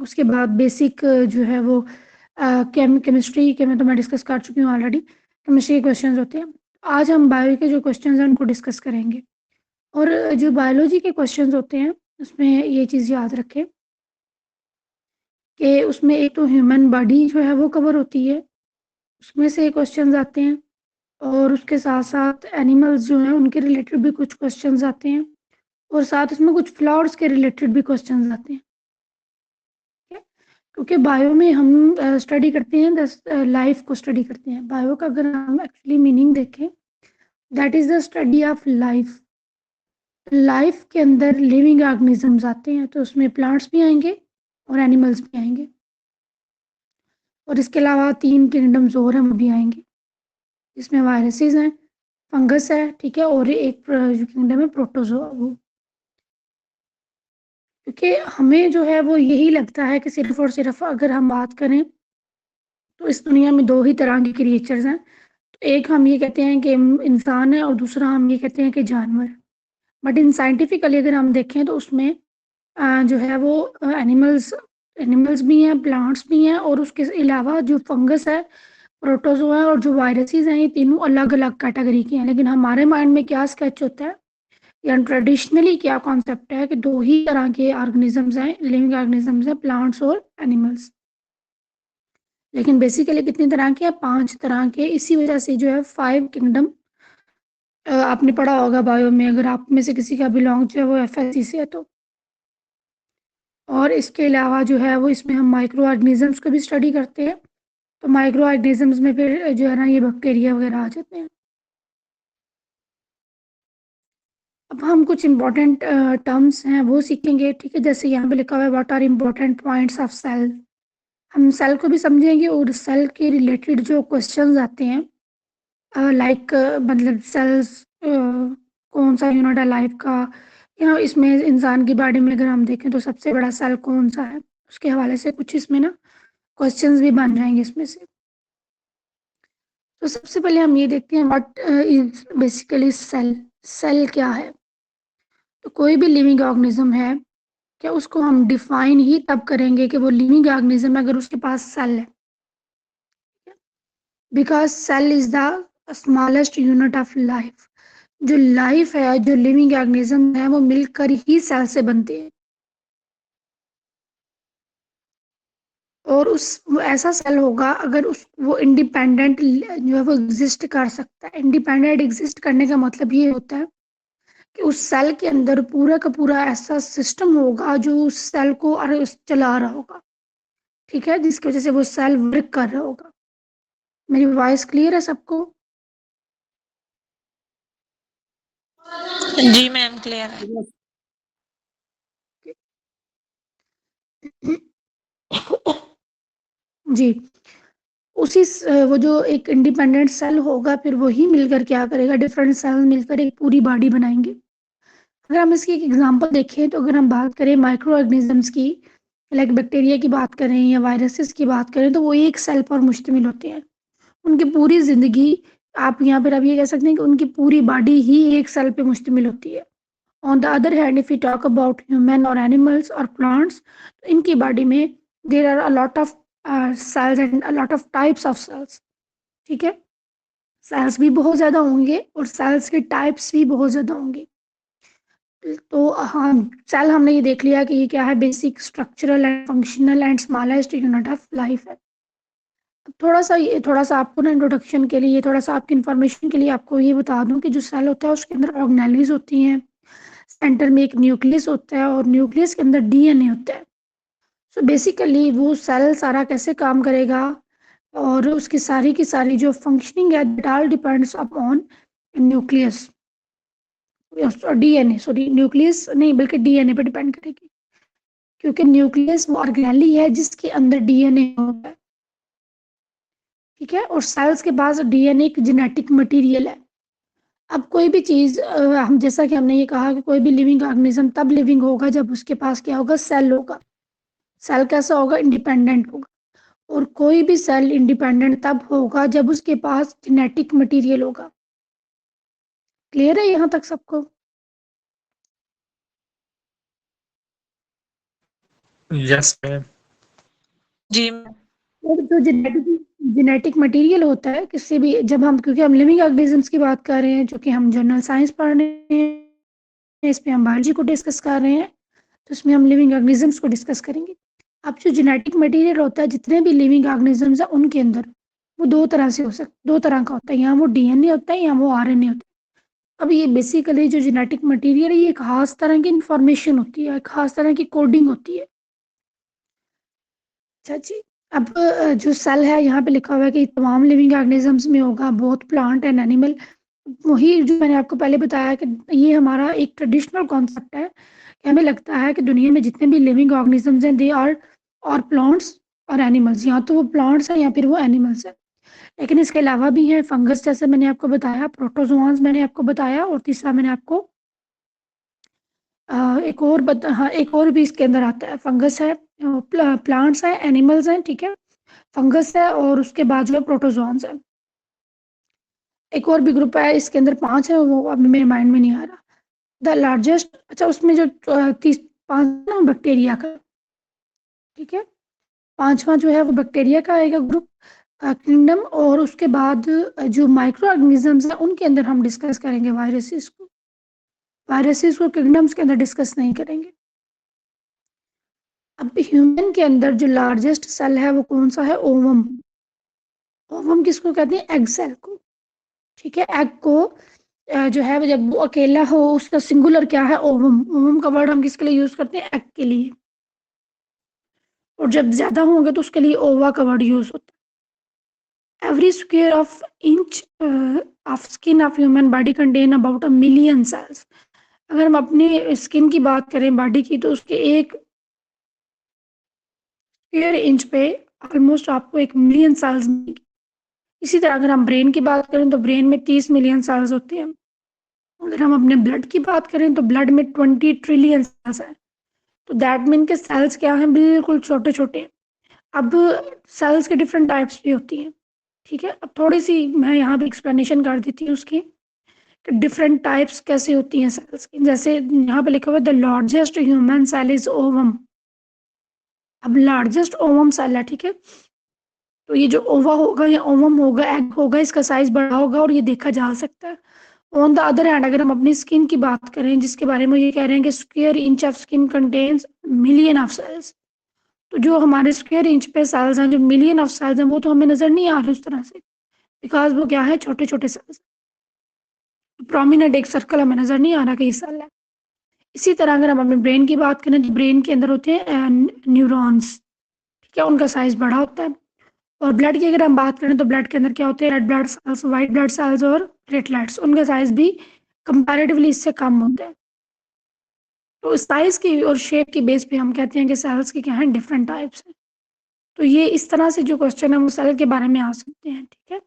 उसके बाद बेसिक जो है वो केमिस्ट्री के में तो मैं डिस्कस कर चुकी हूँ ऑलरेडी। केमिस्ट्री के क्वेश्चंस होते हैं। आज हम बायो के जो क्वेश्चंस हैं उनको डिस्कस करेंगे। और जो बायोलॉजी के क्वेश्चंस होते हैं उसमें ये चीज़ याद रखें कि उसमें एक तो ह्यूमन बॉडी जो है वो कवर होती है, उसमें से क्वेश्चंस आते हैं। और उसके साथ साथ एनिमल्स जो हैं उनके रिलेटेड भी कुछ क्वेश्चंस आते हैं, और साथ उसमें कुछ फ्लावर्स के रिलेटेड भी क्वेश्चंस आते हैं। ठीक है? क्योंकि बायो में हम स्टडी करते हैं दस लाइफ को स्टडी करते हैं। बायो का अगर हम एक्चुअली मीनिंग देखें, that is the study of life. Life के अंदर लिविंग ऑर्गेनिजम्स आते हैं, तो उसमें प्लांट्स भी आएंगे और एनिमल्स भी आएंगे, और इसके अलावा 3 किंगडम्स और हैं वो भी आएंगे। इसमें वायरसेस हैं, फंगस है, ठीक है, और एक जो किंगडम है प्रोटोजोआ वो। क्योंकि हमें जो है वो यही लगता है कि सिर्फ और सिर्फ अगर हम बात करें तो इस दुनिया में 2 ही तरह के क्रिएचर्स हैं। तो एक हम ये कहते हैं कि इंसान है, और दूसरा हम ये कहते हैं कि जानवर। बट इन साइंटिफिकली अगर हम देखें तो उसमें जो है वो एनिमल्स एनिमल्स भी हैं, प्लांट्स भी हैं, और उसके अलावा जो फंगस है, प्रोटोजोआ है, और जो वायरसेस हैं, ये तीनों अलग अलग कैटेगरी के हैं। लेकिन हमारे माइंड में क्या स्केच होता है या ट्रेडिशनली क्या कॉन्सेप्ट है कि 2 ही तरह के ऑर्गेनिजम्स हैं, लिविंग ऑर्गेनिजम्स हैं, प्लांट्स और एनिमल्स। लेकिन बेसिकली कितनी तरह के हैं? 5 तरह के। इसी वजह से जो है 5 किंगडम आपने पढ़ा होगा बायो में, अगर आप में से किसी का बिलोंग जो है वो एफएससी से है तो। और इसके अलावा जो है वो इसमें हम माइक्रो ऑर्गेनिजम्स को भी स्टडी करते हैं। तो माइक्रो ऑर्गेनिजम्स में फिर जो है ना ये बैक्टीरिया वगैरह आ जाते हैं। अब हम कुछ इंपॉर्टेंट टर्म्स हैं वो सीखेंगे, ठीक है। जैसे यहाँ पे लिखा हुआ है what are important points of cell. हम सेल को भी समझेंगे, और सेल के रिलेटेड जो क्वेश्चंस आते हैं, लाइक मतलब सेल्स कौन सा यूनिट है लाइफ का, या इसमें इंसान की बॉडी में अगर हम देखें तो सबसे बड़ा सेल कौन सा है, उसके हवाले से कुछ इसमें ना क्वेश्चंस भी बन जाएंगे इसमें से। तो सबसे पहले हम ये देखते हैं what is basically cell. Cell क्या है? तो कोई भी लिविंग ऑर्गेनिज्म है क्या, उसको हम डिफाइन ही तब करेंगे कि वो लिविंग ऑर्गेनिज्म है अगर उसके पास सेल है। Because cell is the smallest unit of life. जो लाइफ है, जो लिविंग ऑर्गेनिज्म है, वो मिलकर ही सेल से बनते हैं। और उस वो ऐसा सेल होगा अगर उस वो इंडिपेंडेंट जो है वो एग्जिस्ट कर सकता है। इंडिपेंडेंट एग्जिस्ट करने का मतलब ये होता है कि उस सेल के अंदर पूरा का पूरा ऐसा सिस्टम होगा जो उस सेल को चला रहा होगा, ठीक है, जिसकी वजह से वो सेल वर्क कर रहा होगा। मेरी वॉइस क्लियर है सबको? जी मैम, क्लियर है। जी। वो जो एक इंडिपेंडेंट सेल होगा, फिर वही मिलकर क्या करेगा, डिफरेंट सेल मिलकर एक पूरी बॉडी बनाएंगे। अगर हम इसकी एक एग्जांपल देखें, तो अगर हम बात करें माइक्रो ऑर्गेनिजम्स की, लाइक बैक्टीरिया की बात करें या वायरसेस की बात करें, तो वो एक सेल पर मुश्तमिल होते हैं। उनकी पूरी जिंदगी, आप यहाँ पर अब ये कह सकते हैं कि उनकी पूरी बॉडी ही एक सेल पे मुश्तमिल होती है। On the other hand, if you talk about human और एनिमल्स और प्लांट्स, तो इनकी बॉडी में there are a lot of cells and a lot of types of cells, ठीक है। सेल्स भी बहुत ज़्यादा होंगे और सेल्स के टाइप्स भी बहुत ज़्यादा होंगे। तो हाँ, सेल हमने ये देख लिया कि ये क्या है, basic structural and functional and smallest unit of life है। थोड़ा सा आपको ना इंट्रोडक्शन के लिए, थोड़ा सा आपकी इन्फॉर्मेशन के लिए आपको ये बता दूं कि जो सेल होता है उसके अंदर ऑर्गेनेल्स होती हैं, सेंटर में एक न्यूक्लियस होता है, और न्यूक्लियस के अंदर डीएनए होता है। सो बेसिकली वो सेल सारा कैसे काम करेगा और उसकी सारी की सारी जो फंक्शनिंग है, that all depends upon nucleus, DNA, sorry nucleus नहीं बल्कि डीएनए पे डिपेंड करेगी। क्योंकि न्यूक्लियस वो ऑर्गेनेली है जिसके अंदर डीएनए होता है, ठीक है। और सेल्स के पास डीएनए एक जेनेटिक मटेरियल है। अब कोई भी चीज़ हम जैसा कि हमने ये कहा कि कोई भी लिविंग ऑर्गेनिज्म तब लिविंग होगा जब उसके पास क्या होगा, सेल होगा। सेल कैसा होगा, इंडिपेंडेंट होगा। और कोई भी सेल इंडिपेंडेंट तब होगा जब उसके पास जेनेटिक मटेरियल होगा। क्लियर है यहाँ तक सबको? Yes ma'am. जी और जो जेनेटिक मटेरियल होता है किसी भी, जब हम, क्योंकि हम लिविंग ऑर्गेनिजम्स की बात कर रहे हैं, जो कि हम जनरल साइंस पढ़ रहे हैं, इसमें हम बायोलॉजी को डिस्कस कर रहे हैं, तो इसमें हम लिविंग ऑर्गेनिजम्स को डिस्कस करेंगे। अब जो जेनेटिक मटेरियल होता है जितने भी लिविंग ऑर्गेनिजम्स हैं उनके अंदर, वो दो तरह का होता है, या वो डीएनए होता है या वो आरएनए होता है। अब ये बेसिकली जो जेनेटिक मटेरियल है, ये एक खास तरह की इंफॉर्मेशन होती है, एक खास तरह की कोडिंग होती है। अच्छा जी। अब जो सेल है यहाँ पे लिखा हुआ है कि तमाम लिविंग ऑर्गेनिजम्स में होगा, बोथ प्लांट एंड एनिमल। वही जो मैंने आपको पहले बताया कि ये हमारा एक ट्रेडिशनल कॉन्सेप्ट है कि हमें लगता है कि दुनिया में जितने भी लिविंग ऑर्गेनिजम्स हैं, दे आर और प्लांट्स और एनिमल्स, या तो वो प्लांट्स हैं या फिर वो एनिमल्स हैं। लेकिन इसके अलावा भी है फंगस, जैसे मैंने आपको बताया, प्रोटोजोआंस मैंने आपको बताया, और तीसरा मैंने आपको हाँ, एक और भी इसके अंदर आता है, फंगस है, प्लांट्स है, एनिमल्स हैं, ठीक है, फंगस है, और उसके बाद जो है प्रोटोजोआंस है। एक और भी ग्रुप है, इसके अंदर 5 है, वो अभी मेरे माइंड में नहीं आ रहा। द लार्जेस्ट, अच्छा उसमें जो 30 5 ना बैक्टीरिया का, ठीक है, पांचवा जो है वो बैक्टीरिया का आएगा ग्रुप, किंगडम, और उसके बाद जो माइक्रो ऑर्गेनिजम्स हैं उनके अंदर हम डिस्कस करेंगे वायरसेस को किंगडम्स के अंदर डिस्कस नहीं करेंगे। अब ह्यूमन के अंदर जो लार्जेस्ट सेल है वो कौन सा है? ओवम। ओवम किसको कहते हैं? एग सेल को, ठीक है। एग को जो है जब वो अकेला हो, उसका सिंगुलर क्या है? ओवम। ओवम का वर्ड हम किसके लिए यूज करते हैं? एग के लिए। और जब ज्यादा होंगे तो उसके लिए ओवा का वर्ड यूज होता है। Every square of inch of skin of human body contain about a million cells. अगर हम अपनी स्किन की बात करें बॉडी की, तो उसके एक स्क्वायर इंच पे ऑलमोस्ट आपको 1 मिलियन सेल्स मिलेंगे। इसी तरह अगर हम ब्रेन की बात करें तो ब्रेन में 30 मिलियन सेल्स होते हैं। अगर हम अपने ब्लड की बात करें तो ब्लड में 20 ट्रिलियन सेल्स है। तो दैट मीन के सेल्स क्या हैं? बिल्कुल छोटे छोटे। अब सेल्स के डिफरेंट टाइप्स भी होती हैं, ठीक है। अब थोड़ी सी मैं यहाँ पे एक्सप्लेनेशन कर देती हूँ उसकी, डिफरेंट टाइप्स कैसे होती हैं सेल्स की। जैसे यहाँ पे लिखा हुआ है the largest human cell is ovum. अब लार्जेस्ट ओवम सेल है, ठीक है। तो ये जो ओवा होगा या ओवम होगा, एग होगा, इसका साइज बड़ा होगा और ये देखा जा सकता है। ऑन द अदर हैंड अगर हम अपनी स्किन की बात करें, जिसके बारे में ये कह रहे हैं कि square inch of skin contains million of cells, तो जो हमारे स्क्वायर इंच पे सेल्स हैं, जो मिलियन ऑफ सेल्स हैं, वो तो हमें नजर नहीं आ रहे उस तरह से, बिकॉज वो क्या है? छोटे छोटे सेल्स। प्रोमिनेंट एक सर्कल हमें नजर नहीं आ रहा कि ये सेल है। इसी तरह अगर हम अपने ब्रेन की बात करें तो ब्रेन के अंदर होते हैं न्यूरॉन्स, ठीक है, उनका साइज बड़ा होता है। और ब्लड की अगर हम बात करें तो ब्लड के अंदर क्या होते हैं? Red blood cells, white blood cells और प्लेटलेट्स, उनका साइज भी कंपैरेटिवली इससे कम होता है। तो साइज की और शेप की बेस पे हम कहते हैं कि सेल्स के क्या हैं? डिफरेंट टाइप्स हैं। तो ये इस तरह से जो क्वेश्चन है वो सेल के बारे में आ सकते हैं, ठीक है।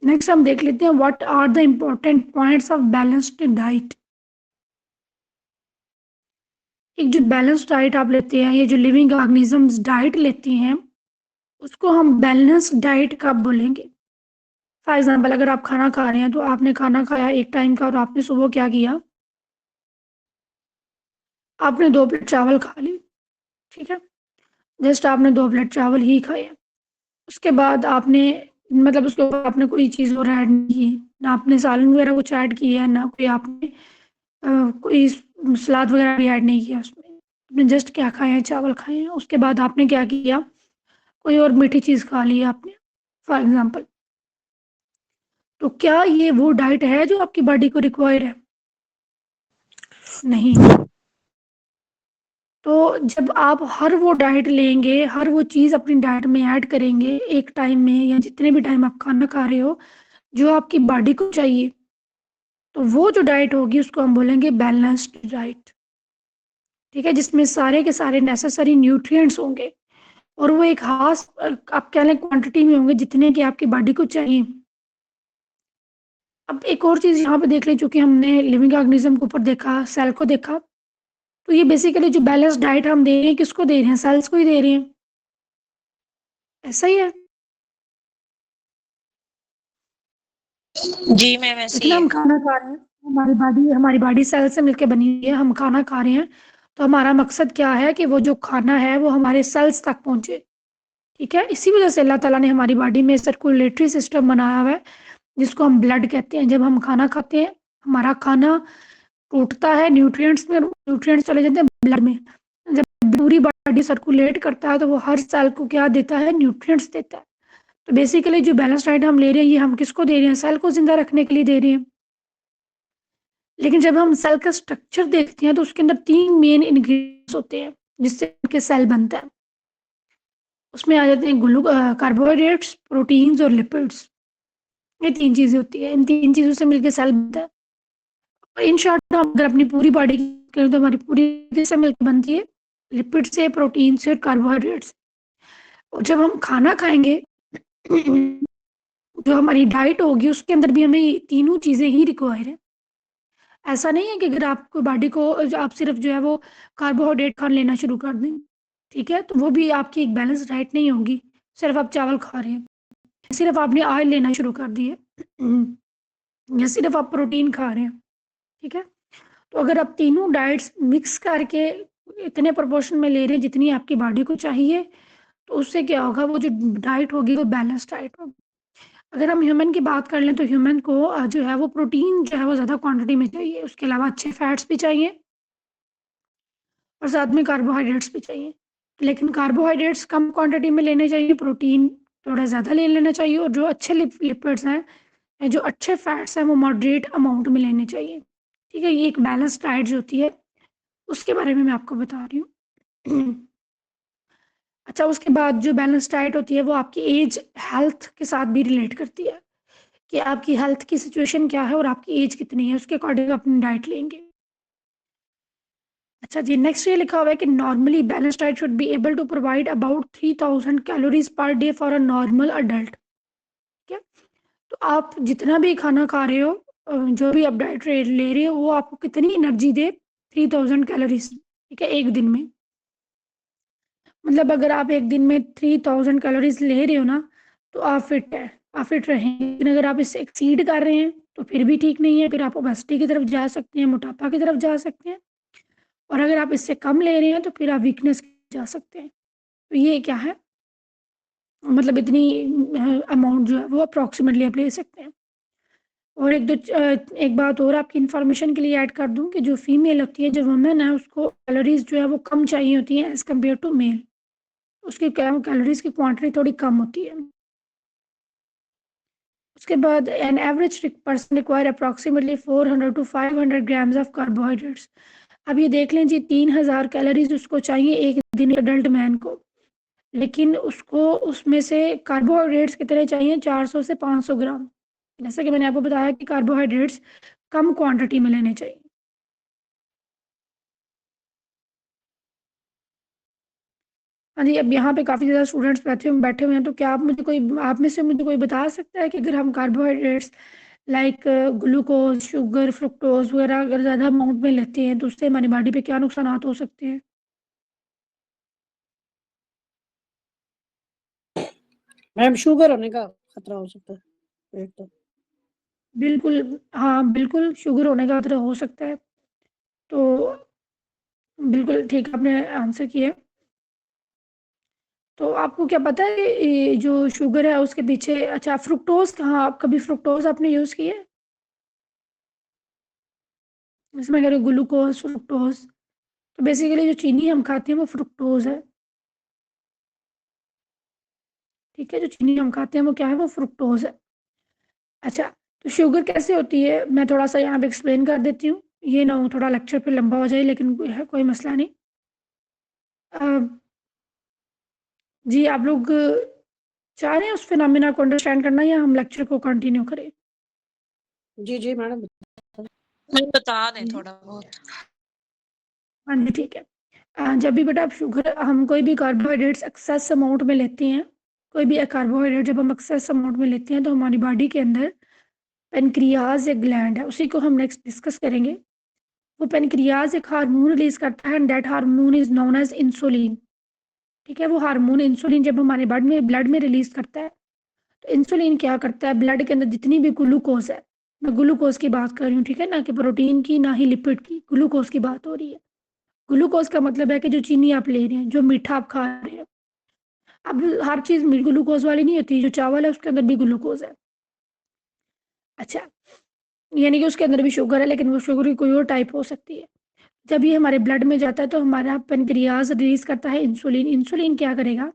नेक्स्ट हम देख लेते हैं what are the important points of balanced diet. एक जो बैलेंस्ड डाइट आप लेते हैं, ये जो लिविंग ऑर्गेनिजम्स डाइट लेती हैं, उसको हम बैलेंस्ड डाइट कब बोलेंगे? फॉर एग्जाम्पल अगर आप खाना खा रहे हैं तो आपने खाना खाया एक टाइम का, और आपने सुबह क्या किया? आपने 2 प्लेट चावल खा ली, ठीक है, जस्ट आपने 2 प्लेट चावल ही खाए। उसके बाद आपने, मतलब उसके ऊपर आपने कोई चीज़ और ऐड नहीं की, ना आपने सालन वगैरह कुछ ऐड किया है, ना कोई आपने कोई सलाद वगैरह भी ऐड नहीं किया उसमें। आपने जस्ट क्या खाए हैं? चावल खाए हैं। उसके बाद आपने क्या किया? कोई और मीठी चीज़ खा ली आपने, फॉर एग्जाम्पल। तो क्या ये वो डाइट है जो आपकी बॉडी को रिक्वायर है? नहीं। तो जब आप हर वो डाइट लेंगे, हर वो चीज़ अपनी डाइट में ऐड करेंगे एक टाइम में, या जितने भी टाइम आप खाना खा रहे हो, जो आपकी बॉडी को चाहिए, तो वो जो डाइट होगी उसको हम बोलेंगे बैलेंस्ड डाइट, ठीक है, जिसमें सारे के सारे नेसेसरी न्यूट्रिएंट्स होंगे, और वो एक खास आप कह लें क्वांटिटी में होंगे जितने की आपकी बॉडी को चाहिए। अब एक और चीज़ यहाँ पे देख लें, चूंकि हमने लिविंग ऑर्गेनिज्म के ऊपर देखा, सेल को देखा, तो ये बेसिकली जो बैलेंस डाइट हम दे रहे हैं, किसको दे रहे हैं? सेल्स को ही दे रहे हैं। ऐसा ही है। जी मैम ऐसे लेकिन ही हम है। खाना खा रहे हैं, हमारी बॉडी सेल से मिलकर बनी हुई है, हम खाना खा रहे हैं, तो हमारा मकसद क्या है कि वो जो खाना है वो हमारे सेल्स तक पहुंचे। ठीक है, इसी वजह से अल्लाह ताला ने हमारी बॉडी में सर्कुलेटरी सिस्टम बनाया हुआ है, जिसको हम ब्लड कहते हैं। जब हम खाना खाते हैं, हमारा खाना टूटता है न्यूट्रिएंट्स में, न्यूट्रिएंट्स चले जाते हैं ब्लड में। जब पूरी बॉडी सर्कुलेट करता है तो वो हर सेल को क्या देता है? न्यूट्रिएंट्स देता है। तो बेसिकली जो बैलेंस डाइट हम ले रहे हैं, ये हम किसको दे रहे हैं? सेल को जिंदा रखने के लिए दे रहे हैं। लेकिन जब हम सेल का स्ट्रक्चर देखते हैं तो उसके अंदर 3 मेन इंग्रेडिएंट्स होते हैं जिससे के सेल बनता है। उसमें आ जाते हैं कार्बोहाइड्रेट्स, प्रोटीन्स और लिपिड्स। ये 3 चीजें होती है, इन 3 चीजों से मिलकर सेल बनता है। और इन शॉर्ट हम अगर अपनी पूरी बॉडी की करें तो हमारी पूरी से मिलकर बनती है लिपिड से, प्रोटीन से और कार्बोहाइड्रेट्स। और जब हम खाना खाएंगे जो हमारी डाइट होगी उसके अंदर भी हमें तीनों चीजें ही रिक्वायर है। ऐसा नहीं है कि अगर आपको बॉडी को आप सिर्फ जो है वो कार्बोहाइड्रेट खाना लेना शुरू कर दें, ठीक है, तो वो भी आपकी एक बैलेंस डाइट नहीं होगी। सिर्फ आप चावल खा रहे हैं, सिर्फ आपने ऑयल लेना शुरू कर दिया या सिर्फ आप प्रोटीन खा रहे हैं, ठीक है। तो अगर आप तीनों डाइट्स मिक्स करके इतने प्रोपोर्शन में ले रहे हैं जितनी आपकी बॉडी को चाहिए, तो उससे क्या होगा? वो जो डाइट होगी वो बैलेंस डाइट होगी। अगर हम ह्यूमन की बात कर लें तो ह्यूमन को जो है वो प्रोटीन जो है वो ज़्यादा क्वांटिटी में चाहिए, उसके अलावा अच्छे फैट्स भी चाहिए और साथ में कार्बोहाइड्रेट्स भी चाहिए। लेकिन कार्बोहाइड्रेट्स कम क्वांटिटी में लेने चाहिए, प्रोटीन थोड़ा ज़्यादा ले लेना चाहिए, और जो अच्छे लिपिड्स हैं या जो अच्छे फैट्स हैं वो मॉडरेट अमाउंट में लेने चाहिए। ठीक है, ये एक बैलेंस डाइट जो होती है उसके बारे में मैं आपको बता रही हूँ। अच्छा, उसके बाद जो बैलेंस डाइट होती है वो आपकी एज, हेल्थ के साथ भी रिलेट करती है कि आपकी हेल्थ की सिचुएशन क्या है और आपकी एज कितनी है, उसके अकॉर्डिंग अपनी डाइट लेंगे। अच्छा जी, नेक्स्ट ये लिखा हुआ है कि normally balance diet should be able to provide about 3000 calories per day for a normal adult. ठीक है, तो आप जितना भी खाना खा रहे हो, जो भी आप डाइट ले रहे हो, वो आपको कितनी एनर्जी दे? 3000 कैलोरीज। ठीक है, एक दिन में। मतलब अगर आप एक दिन में 3000 कैलोरीज ले रहे हो ना, तो आप फिट है, आप फिट रहेंगे। लेकिन अगर आप इससे एक्सीड कर रहे हैं तो फिर भी ठीक नहीं है, फिर आप ओबेसिटी की तरफ जा सकते हैं, मोटापा की तरफ जा सकते हैं। और अगर आप इससे कम ले रहे हैं तो फिर आप वीकनेस जा सकते हैं। तो ये क्या है? मतलब इतनी अमाउंट जो है वो अप्रॉक्सीमेटली आप ले सकते हैं। और एक बात और आपकी इन्फॉर्मेशन के लिए ऐड कर दूं कि जो फीमेल होती है, जो वुमेन है, उसको कैलोरीज जो है वो कम चाहिए होती है एज कम्पेयर टू मेल। उसकी कैलोरीज की क्वांटिटी थोड़ी कम होती है। उसके बाद an average person require approximately 400 to 500 grams of carbohydrates. अब ये देख लें जी, 3000 कैलोरीज उसको चाहिए एक दिन अडल्ट मैन को, लेकिन उसको उसमें से कार्बोहाइड्रेट्स कितने चाहिए? 400 से 500 ग्राम। जैसा कि मैंने आपको बताया कि कार्बोहाइड्रेट्स कम क्वांटिटी में लेने चाहिए। हाँ जी, अब यहाँ पे काफ़ी ज़्यादा स्टूडेंट्स बैठे हुए हैं, तो क्या आप में से मुझे कोई बता सकता है कि अगर हम carbohydrates like glucose, sugar, fructose वगैरह अगर ज़्यादा अमाउंट में लेते हैं तो उससे हमारी बॉडी पे क्या नुकसानात हो सकते हैं? मैम शुगर होने का खतरा हो सकता है पेट तो। बिल्कुल, हाँ, बिल्कुल शुगर होने का खतरा हो सकता है। तो बिल्कुल ठीक आपने आंसर किया। तो आपको क्या पता है ये जो शुगर है उसके पीछे, अच्छा, फ्रुक्टोज, कहाँ आप कभी फ्रुक्टोज आपने यूज़ किया है? इसमें कह रहे ग्लूकोज, फ्रुक्टोज, तो बेसिकली जो चीनी हम खाते हैं वो फ्रुक्टोज है। ठीक है, जो चीनी हम खाते हैं वो क्या है? वो फ्रुक्टोज है। अच्छा, तो शुगर कैसे होती है मैं थोड़ा सा यहाँ पे एक्सप्लेन कर देती हूँ, ये ना हो थोड़ा लेक्चर पे लंबा हो जाए, लेकिन कोई मसला नहीं। अ, जी, आप लोग चाह रहे हैं उस फिनोमिना को अंडरस्टैंड करना या हम लेक्चर को कंटिन्यू करें? जी जी मैडम, बता दें थोड़ा बहुत। हाँ जी, ठीक है। जब भी बेटा आप हम कोई भी कार्बोहाइड्रेट्स एक्सेस अमाउंट में लेते हैं, कोई भी कार्बोहाइड्रेट जब हम एक्सेस अमाउंट में लेते हैं तो हमारी बॉडी के अंदर पेनक्रियाज एक ग्लैंड है, उसी को हम नेक्स्ट डिस्कस करेंगे। वो पेनक्रियाज एक हार्मोन रिलीज करता है and that hormone is known as insulin. ठीक है, वो हार्मोन इंसुलिन जब हमारे ब्लड में रिलीज करता है, तो इंसुलिन क्या करता है? ब्लड के अंदर जितनी भी ग्लूकोज है, मैं ग्लूकोज की बात कर रही हूँ, ठीक है, ना कि प्रोटीन की, ना ही लिपिड की, ग्लूकोज की बात हो रही है। ग्लूकोज का मतलब है कि जो चीनी आप ले रहे हैं, जो मीठा आप खा रहे हैं। अब हर चीज़ ग्लूकोज वाली नहीं होती, जो चावल है उसके अंदर भी ग्लूकोज है। अच्छा, यानी कि उसके अंदर भी शुगर है, लेकिन वो शुगर की कोई और टाइप हो सकती है। जब ये हमारे ब्लड में जाता है तो हमारा पेनक्रियाज रिलीज करता है इंसुलिन। इंसुलिन क्या करेगा,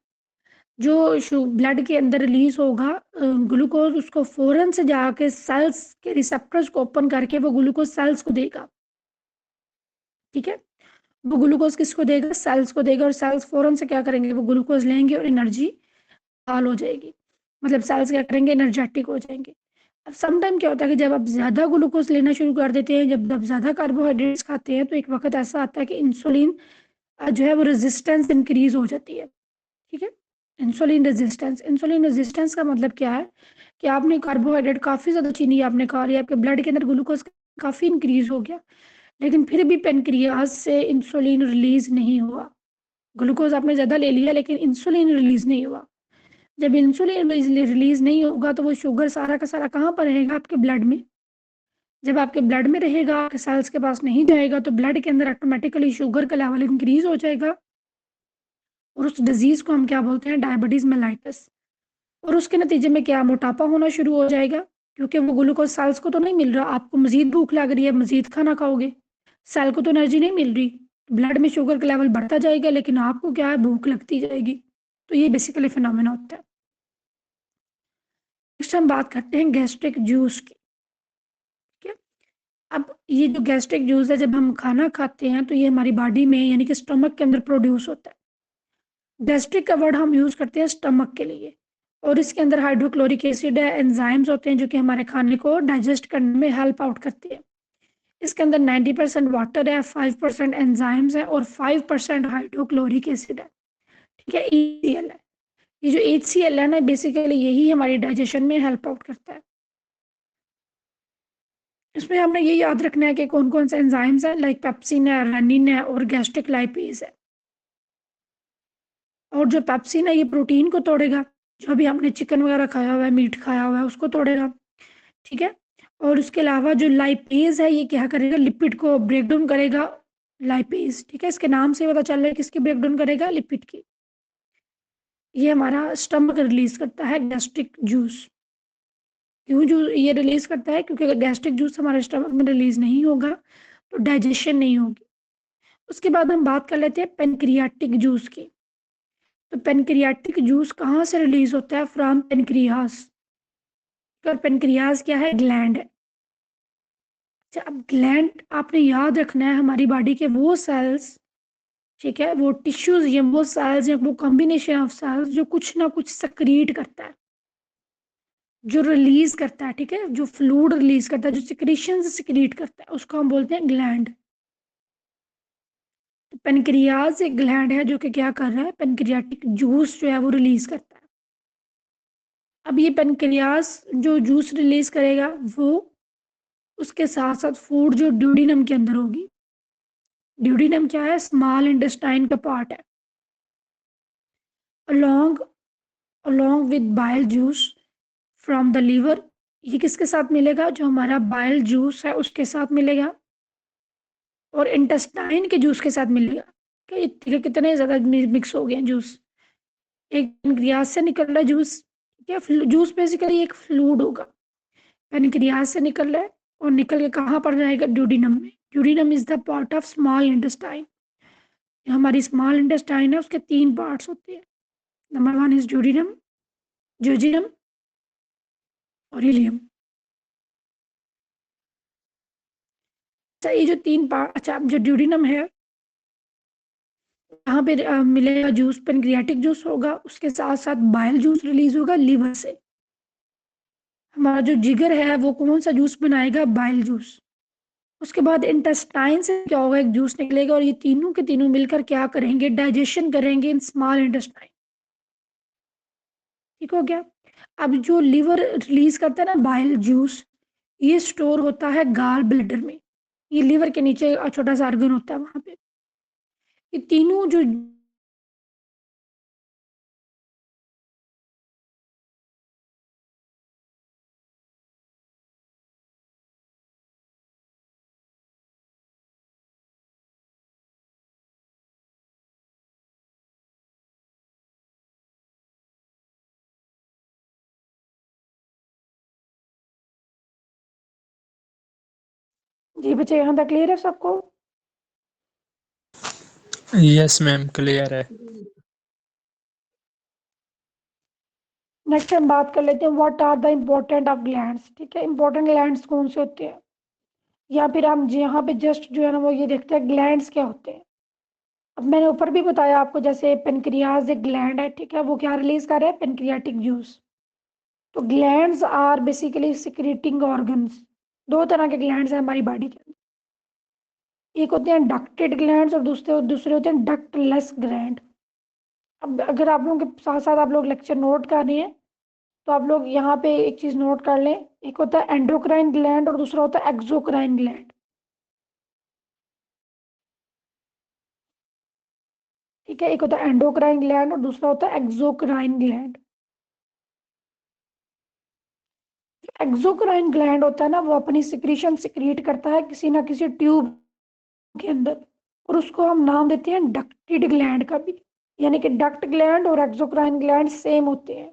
जो ब्लड के अंदर रिलीज होगा ग्लूकोज, उसको फौरन से जाके सेल्स के रिसेप्टर्स को ओपन करके वो ग्लूकोज सेल्स को देगा। ठीक है, वो ग्लूकोज किसको देगा, सेल्स को देगा, और सेल्स फौरन से क्या करेंगे, वो ग्लूकोज लेंगे और एनर्जी हाल हो जाएगी। मतलब सेल्स क्या करेंगे, एनर्जेटिक हो जाएंगे। अब सम टाइम क्या होता है कि जब आप ज़्यादा ग्लूकोज लेना शुरू कर देते हैं, जब आप ज़्यादा कार्बोहाइड्रेट्स खाते हैं, तो एक वक्त ऐसा आता है कि इंसुलिन जो है वो रेजिस्टेंस इंक्रीज हो जाती है। ठीक है, इंसुलिन रेजिस्टेंस का मतलब क्या है कि आपने कार्बोहाइड्रेट काफ़ी ज़्यादा चीनी आपने खा लिया, आपके ब्लड के अंदर ग्लूकोज काफ़ी इंक्रीज हो गया, लेकिन फिर भी पेनक्रियाज से इंसुलिन रिलीज नहीं हुआ। ग्लूकोज आपने ज़्यादा ले लिया लेकिन इंसुलिन रिलीज नहीं हुआ। जब इंसुलिन रिलीज नहीं होगा तो वो शुगर सारा का सारा कहाँ पर रहेगा, आपके ब्लड में। जब आपके ब्लड में रहेगा, आपके सेल्स के पास नहीं जाएगा, तो ब्लड के अंदर ऑटोमेटिकली शुगर का लेवल इंक्रीज हो जाएगा, और उस डिजीज को हम क्या बोलते हैं, डायबिटीज मेलाइटस। और उसके नतीजे में क्या, मोटापा होना शुरू हो जाएगा, क्योंकि वो ग्लूकोज सेल्स को तो नहीं मिल रहा, आपको मजीद भूख लग रही है, मजीद खाना खाओगे, सेल को तो एनर्जी नहीं मिल रही, ब्लड में शुगर का लेवल बढ़ता जाएगा, लेकिन आपको क्या है, भूख लगती जाएगी। तो ये बेसिकली फिनोमेना होता है। नेक्स्ट हम बात करते हैं गैस्ट्रिक जूस की। ठीक है, अब ये जो गैस्ट्रिक जूस है, जब हम खाना खाते हैं तो ये हमारी बॉडी में यानी कि स्टमक के अंदर प्रोड्यूस होता है। गैस्ट्रिक का वर्ड हम यूज करते हैं स्टमक के लिए, और इसके अंदर हाइड्रोक्लोरिक एसिड है, एंजाइम्स होते हैं जो कि हमारे खाने को डाइजेस्ट करने में हेल्प आउट करते हैं। इसके अंदर 90% वाटर है, 5% एंजाइम्स है, और 5% हाइड्रोक्लोरिक एसिड है। ठीक है, HCl है। ये जो HCl है ना, बेसिकली यही हमारी डाइजेशन में हेल्प आउट करता है। इसमें हमने ये याद रखना है कि कौन कौन से एंजाइम्स हैं, लाइक पेप्सिन है, रेनिन है, और गैस्ट्रिक लाइपेज है। और जो पेप्सिन है ये प्रोटीन को तोड़ेगा, जो भी हमने चिकन वगैरह खाया हुआ है, मीट खाया हुआ है, उसको तोड़ेगा। ठीक है, और उसके अलावा जो लाइपेज है ये क्या करेगा, लिपिड को ब्रेक डाउन करेगा। लाइपेज, ठीक है, इसके नाम से पता चल रहा है किसकी ब्रेक डाउन करेगा, लिपिड की। ये हमारा स्टमक रिलीज करता है गैस्ट्रिक जूस। क्यों जो ये रिलीज करता है, क्योंकि अगर गैस्ट्रिक जूस हमारे स्टमक में रिलीज नहीं होगा तो डाइजेशन नहीं होगी। उसके बाद हम बात कर लेते हैं पेनक्रियाटिक जूस की। तो पेनक्रियाटिक जूस कहाँ से रिलीज होता है, फ्रॉम पेनक्रियास। और पेनक्रियास क्या है, ग्लैंड है। अच्छा, अब ग्लैंड आपने याद रखना है, हमारी बॉडी के वो सेल्स, ठीक है, वो टिश्यूज, ये वो सेल्स हैं, वो कॉम्बिनेशन ऑफ सेल्स जो कुछ ना कुछ सक्रीट करता है, जो रिलीज करता है। ठीक है, जो फ्लूइड रिलीज करता है, जो सिक्रीशन सिक्रीट करता है, उसको हम बोलते हैं ग्लैंड। तो पेनक्रियाज एक ग्लैंड है जो कि क्या कर रहा है, पेनक्रियाटिक जूस जो है वो रिलीज करता है। अब ये पेनक्रियाज जो जूस रिलीज करेगा, वो उसके साथ साथ फूड जो ड्यूडिनम के अंदर होगी। ड्यूडिनम क्या है, स्मॉल इंटेस्टाइन का पार्ट है। Along along with bile juice from the liver, ये किसके साथ मिलेगा, जो हमारा बाइल जूस है उसके साथ मिलेगा, और इंटेस्टाइन के जूस के साथ मिलेगा। कितने ज़्यादा मिक्स हो गए हैं जूस। एक पेनक्रियाज से निकल रहा है जूस, ठीक है, जूस बेसिकली एक फ्लूइड होगा, पेनक्रियाज से निकल रहा है, और निकल के कहाँ पर जाएगा, ड्यूडिनम में। Duodenum is the part of small intestine. हमारी स्मॉल इंटेस्टाइन है, उसके 3 पार्ट्स होते हैं। नंबर 1 इज ड्यूडिनम, जोजिनम, और इलियम। अच्छा, ये जो 3 पार्ट, अच्छा, जो ड्यूडिनम है, यहाँ पे मिलेगा जूस, पेनक्रियाटिक जूस होगा, उसके साथ साथ बाइल जूस रिलीज होगा लीवर से। हमारा जो जिगर है वो कौन सा जूस बनाएगा, बाइल जूस। उसके बाद इंटेस्टाइन से क्या होगा, एक जूस निकलेगा, और ये तीनों के तीनों मिलकर क्या करेंगे, डाइजेशन करेंगे इन स्मॉल इंटेस्टाइन। ठीक हो गया। अब जो लिवर रिलीज करता है ना बाइल जूस, ये स्टोर होता है गाल ब्लैडर में। ये लिवर के नीचे छोटा सा ऑर्गन होता है वहां पे। ये तीनों जो जी बच्चे, यहाँ तक क्लियर है सबको? यस मैम, क्लियर है। नेक्स्ट हम बात कर लेते हैं what are the important of glands. ठीक है, इंपॉर्टेंट ग्लैंड्स कौन से होते हैं, या फिर हम यहाँ पे जस्ट जो है ना वो ये देखते हैं ग्लैंड्स क्या होते हैं। अब मैंने ऊपर भी बताया आपको, जैसे पेनक्रियाज एक ग्लैंड है, ठीक है, वो क्या रिलीज कर रहा है, पेनक्रियाटिक जूस। तो glands are basically secreting organs. दो तरह के ग्लैंड्स हैं हमारी बॉडी के अंदर, एक होते हैं डक्टेड ग्लैंड्स और दूसरे दूसरे होते हैं डक्टलेस ग्लैंड। अब अगर आप लोगों के साथ साथ आप लोग लेक्चर नोट कर रहे हैं तो आप लोग यहाँ पे एक चीज नोट कर लें, एक होता है एंडोक्राइन ग्लैंड और दूसरा होता है एक्सोक्राइन ग्लैंड। ठीक है, एक होता है एंडोक्राइन ग्लैंड और दूसरा होता है एक्सोक्राइन ग्लैंड। एक्सोक्राइन ग्लैंड होता है ना, वो अपनी सिक्रीशन सिक्रीट करता है किसी ना किसी ट्यूब के अंदर, और उसको हम नाम देते हैं डक्टेड ग्लैंड का भी। यानी कि डक्ट ग्लैंड और एक्सोक्राइन ग्लैंड सेम होते हैं।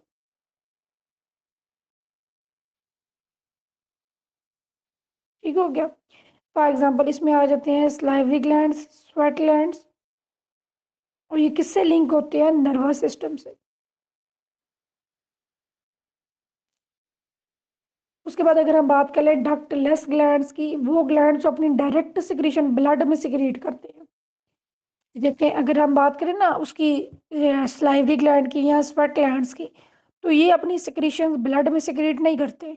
ठीक हो गया। फॉर एग्जाम्पल इसमें आ जाते हैं स्लाइवरी ग्लैंड, स्वेट ग्लैंड, और ये किससे लिंक होते हैं, नर्वस सिस्टम से। उसके बाद अगर हम बात कर ले डक्टलेस ग्लैंड्स की, वो ग्लैंड्स जो अपनी डायरेक्ट सिक्रीशन ब्लड में सिक्रीट करते हैं। जैसे अगर हम बात करें ना उसकी स्लाइवरी ग्लैंड की या स्वेट ग्लैंड्स की, तो ये अपनी सिक्रीशन ब्लड में सिक्रीट नहीं करते।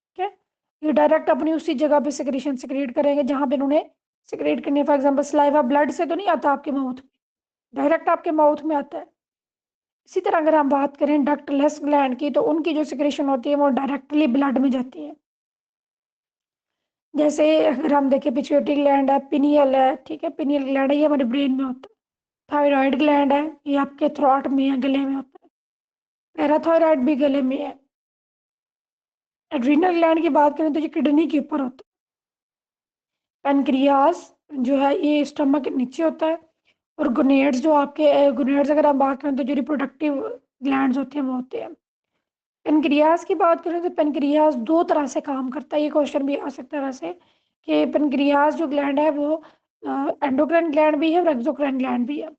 ठीक है, ये डायरेक्ट अपनी उसी जगह पे सिक्रीशन सिक्रीट करेंगे जहां पे उन्होंने सिक्रीट करनी है। फॉर एग्जांपल सलाइवा ब्लड से तो नहीं आता आपके माउथ में, डायरेक्ट आपके माउथ में आता है। इसी तरह अगर हम बात करें डक्टलेस ग्लैंड की, तो उनकी जो सिक्रेशन होती है वो डायरेक्टली ब्लड में जाती है। जैसे अगर हम देखें पिट्यूटरी ग्लैंड है, पिनियल है, ठीक है, पिनियल ग्लैंड है, ये हमारे ब्रेन में होता है। थायराइड ग्लैंड है, ये आपके थ्रोट में है, गले में होता है। पैराथायराइड भी गले में है। एड्रीनल ग्लैंड की बात करें तो ये किडनी के ऊपर होता है। पेनक्रियास जो है ये स्टमक के नीचे होता है। और गोनेड्स जो आपके गोनेड्स अगर हम बात करें तो जो रिप्रोडक्टिव ग्लैंड्स होते हैं वो होते हैं। पेनक्रियास की बात करें तो पेनक्रियास दो तरह से काम करता है, ये क्वेश्चन भी आ सकता है वैसे, कि पेनक्रियास जो ग्लैंड है वो एंडोक्राइन ग्लैंड भी है और एक्सोक्राइन ग्लैंड भी है।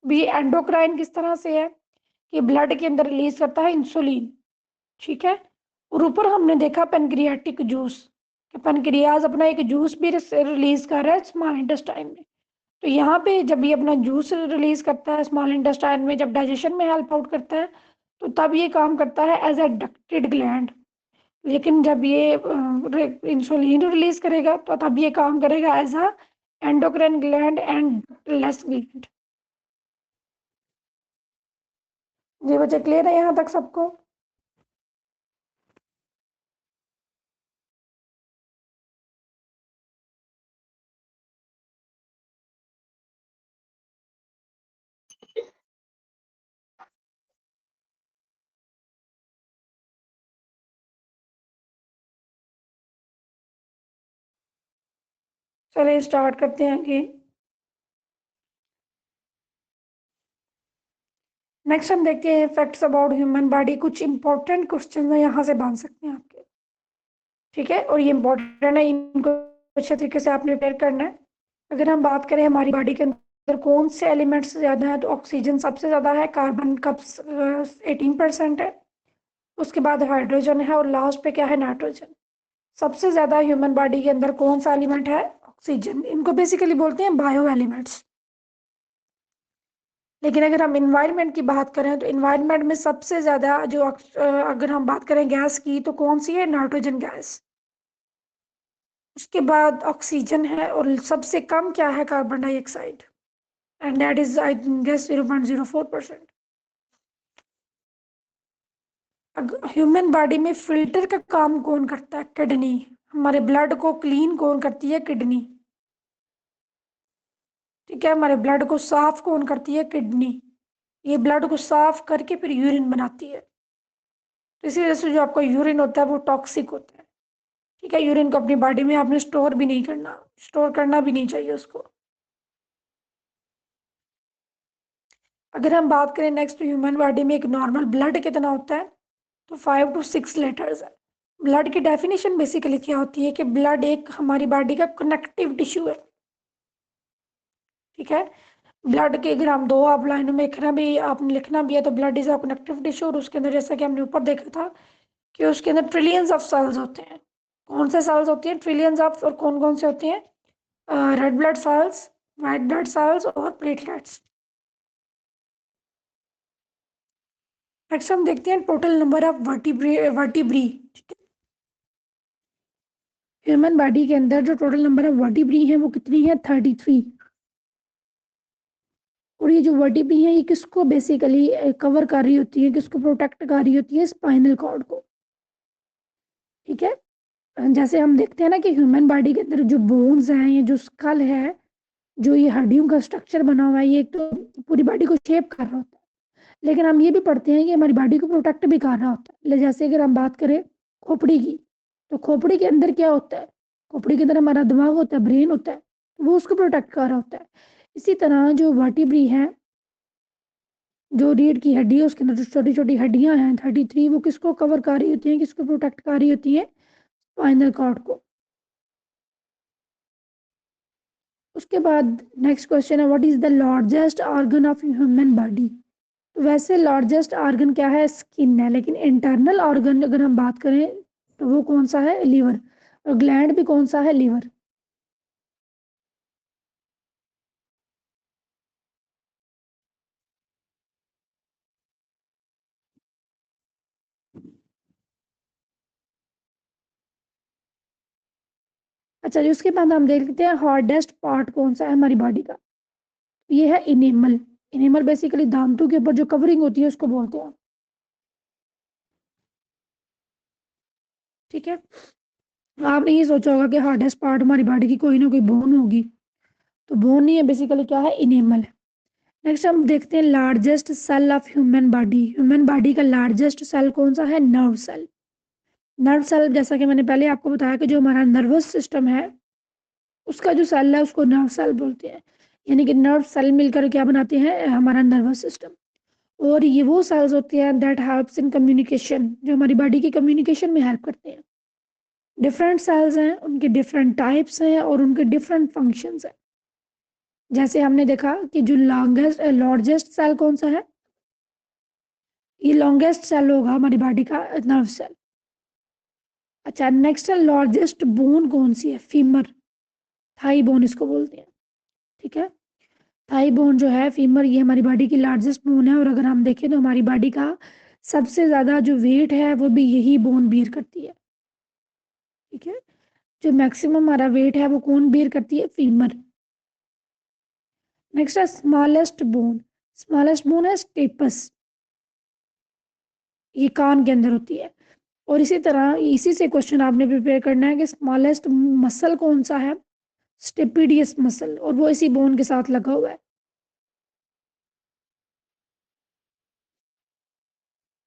भी एंडोक्राइन किस तरह से है कि ब्लड के अंदर रिलीज करता है इंसुलिन। ठीक है, और ऊपर हमने देखा पेनक्रियाटिक जूस, कि पेनक्रियास अपना एक जूस भी रिलीज कर रहा है स्मॉल इंटेस्टाइन में। तो यहाँ पे जब ये अपना जूस रिलीज करता है स्मॉल इंटेस्टाइन में, जब डाइजेशन में हेल्प आउट करता है, तो तब ये काम करता है एज अ डक्टेड ग्लैंड। लेकिन जब ये इंसुलिन रिलीज करेगा तो तब ये काम करेगा as a endocrine gland and less gland. जी बच्चे, क्लियर है यहाँ तक सबको? चलिए स्टार्ट करते हैं कि नेक्स्ट हम देखते हैं फैक्ट्स अबाउट ह्यूमन बॉडी। कुछ इंपॉर्टेंट क्वेश्चन है यहाँ से बन सकते हैं आपके। ठीक है, और ये इंपॉर्टेंट है, इनको अच्छे तरीके से आपने प्रिपेयर करना है। अगर हम बात करें हमारी बॉडी के अंदर कौन से एलिमेंट्स ज़्यादा है, तो ऑक्सीजन सबसे ज़्यादा है, कार्बन का 18% है, उसके बाद हाइड्रोजन है, और लास्ट पे क्या है, नाइट्रोजन। सबसे ज़्यादा ह्यूमन बॉडी के अंदर कौन सा एलिमेंट है, ऑक्सीजन। इनको बेसिकली बोलते हैं बायो एलिमेंट्स। लेकिन अगर हम इन्वायरमेंट की बात करें तो इन्वायरमेंट में सबसे ज़्यादा जो अगर हम बात करें गैस की, तो कौन सी है, नाइट्रोजन गैस। उसके बाद ऑक्सीजन है, और सबसे कम क्या है, carbon dioxide, and that is I guess 0.04%। Human body में फिल्टर का काम कौन करता है, किडनी। हमारे ब्लड को क्लीन कौन करती है, किडनी। ठीक है, हमारे ब्लड को साफ कौन करती है, किडनी। ये ब्लड को साफ करके फिर यूरिन बनाती है। तो इसी वजह से जो आपका यूरिन होता है वो टॉक्सिक होता है। ठीक है, यूरिन को अपनी बॉडी में आपने स्टोर भी नहीं करना, स्टोर करना भी नहीं चाहिए उसको। अगर हम बात करें नेक्स्ट ह्यूमन बॉडी में एक नॉर्मल ब्लड कितना होता है, तो 5 to 6 लीटर्स है। ब्लड की डेफिनेशन बेसिकली क्या होती है कि ब्लड एक हमारी बॉडी का कनेक्टिव टिश्यू है, ठीक है। ब्लड के अगर हम दो आप लाइनों में लिखना भी आपने लिखना भी है तो blood is a connective tissue, और उसके अंदर जैसा कि हमने ऊपर देखा था कि उसके अंदर ट्रिलियंस ऑफ सेल्स होते हैं। कौन से सेल्स होती हैं ट्रिलियंस ऑफ, और कौन कौन से होते हैं? Red blood cells, white blood cells और प्लेटलेट्स। नेक्स्ट हम देखते हैं total number of vertebrae. Human body के अंदर जो टोटल नंबर ऑफ वर्टिब्री है वो कितनी है? 33। और ये जो वर्टिब्री है ये किसको बेसिकली कवर कर रही होती है, किसको प्रोटेक्ट कर रही होती है? स्पाइनल कॉर्ड को, ठीक है। जैसे हम देखते हैं ना कि ह्यूमन बॉडी के अंदर जो बोन्स हैं, ये जो स्कल है, जो ये हड्डियों का स्ट्रक्चर बना हुआ है, ये एक तो पूरी बॉडी को शेप कर रहा होता है, लेकिन हम ये भी पढ़ते हैं कि हमारी बॉडी को प्रोटेक्ट भी कर रहा होता है। जैसे अगर हम बात करें खोपड़ी की, तो खोपड़ी के अंदर क्या होता है? खोपड़ी के अंदर हमारा दिमाग होता है, ब्रेन होता है, वो उसको प्रोटेक्ट कर रहा होता है। इसी तरह जो वर्टिब्री है, जो रीढ़ की हड्डी है, उसके अंदर जो छोटी छोटी हड्डियां हैं 33, वो किसको कवर कर रही होती हैं, किसको प्रोटेक्ट कर रही होती है? स्पाइनल कॉर्ड को। उसके बाद नेक्स्ट क्वेश्चन है what is the largest organ of human body? वैसे लार्जेस्ट ऑर्गन क्या है? स्किन है, लेकिन इंटरनल ऑर्गन अगर हम बात करें तो वो कौन सा है? लीवर। और ग्लैंड भी कौन सा है? लीवर। अच्छा जी, उसके बाद हम देखते हैं हार्डेस्ट पार्ट कौन सा है हमारी बॉडी का। ये है इनेमल। इनेमल बेसिकली दांतों के ऊपर जो कवरिंग होती है उसको बोलते हैं, ठीक है। आपने ये सोचा होगा कि हार्डेस्ट पार्ट हमारी बॉडी की कोई ना कोई बोन होगी, तो बोन नहीं है, बेसिकली क्या है? इनेमल है। नेक्स्ट हम देखते हैं largest cell of human body. Human body का लार्जेस्ट सेल कौन सा है? Nerve cell. नर्व सेल, जैसा कि मैंने पहले आपको बताया कि जो हमारा नर्वस सिस्टम है उसका जो सेल है उसको नर्व सेल बोलते हैं। यानी कि नर्व सेल मिलकर क्या बनाते हैं? हमारा नर्वस सिस्टम। और ये वो सेल्स होते हैं दैट हेल्प्स इन कम्युनिकेशन, जो हमारी बॉडी की कम्युनिकेशन में हेल्प करते हैं। डिफरेंट सेल्स हैं, उनके डिफरेंट टाइप्स हैं और उनके डिफरेंट फंक्शंस हैं। जैसे हमने देखा कि जो लॉन्गेस्ट लार्जेस्ट सेल कौन सा है? ये लॉन्गेस्ट सेल होगा हमारी बॉडी का नर्व सेल। अच्छा, नेक्स्ट है लार्जेस्ट बोन कौन सी है? फीमर, थाई बोन इसको बोलते हैं, ठीक है। थाई बोन जो है, फीमर, ये हमारी बॉडी की लार्जेस्ट बोन है। और अगर हम देखें तो हमारी बॉडी का सबसे ज्यादा जो वेट है वो भी यही बोन बियर करती है, ठीक है। जो मैक्सिमम हमारा वेट है वो कौन बियर करती है? फीमर। नेक्स्ट है स्मॉलेस्ट बोन। स्मॉलेस्ट बोन है स्टेपस, ये कान के अंदर होती है। और इसी तरह इसी से क्वेश्चन आपने प्रिपेयर करना है कि स्मॉलेस्ट मसल कौन सा है? स्टेपिडियस मसल, और वो इसी बोन के साथ लगा हुआ है।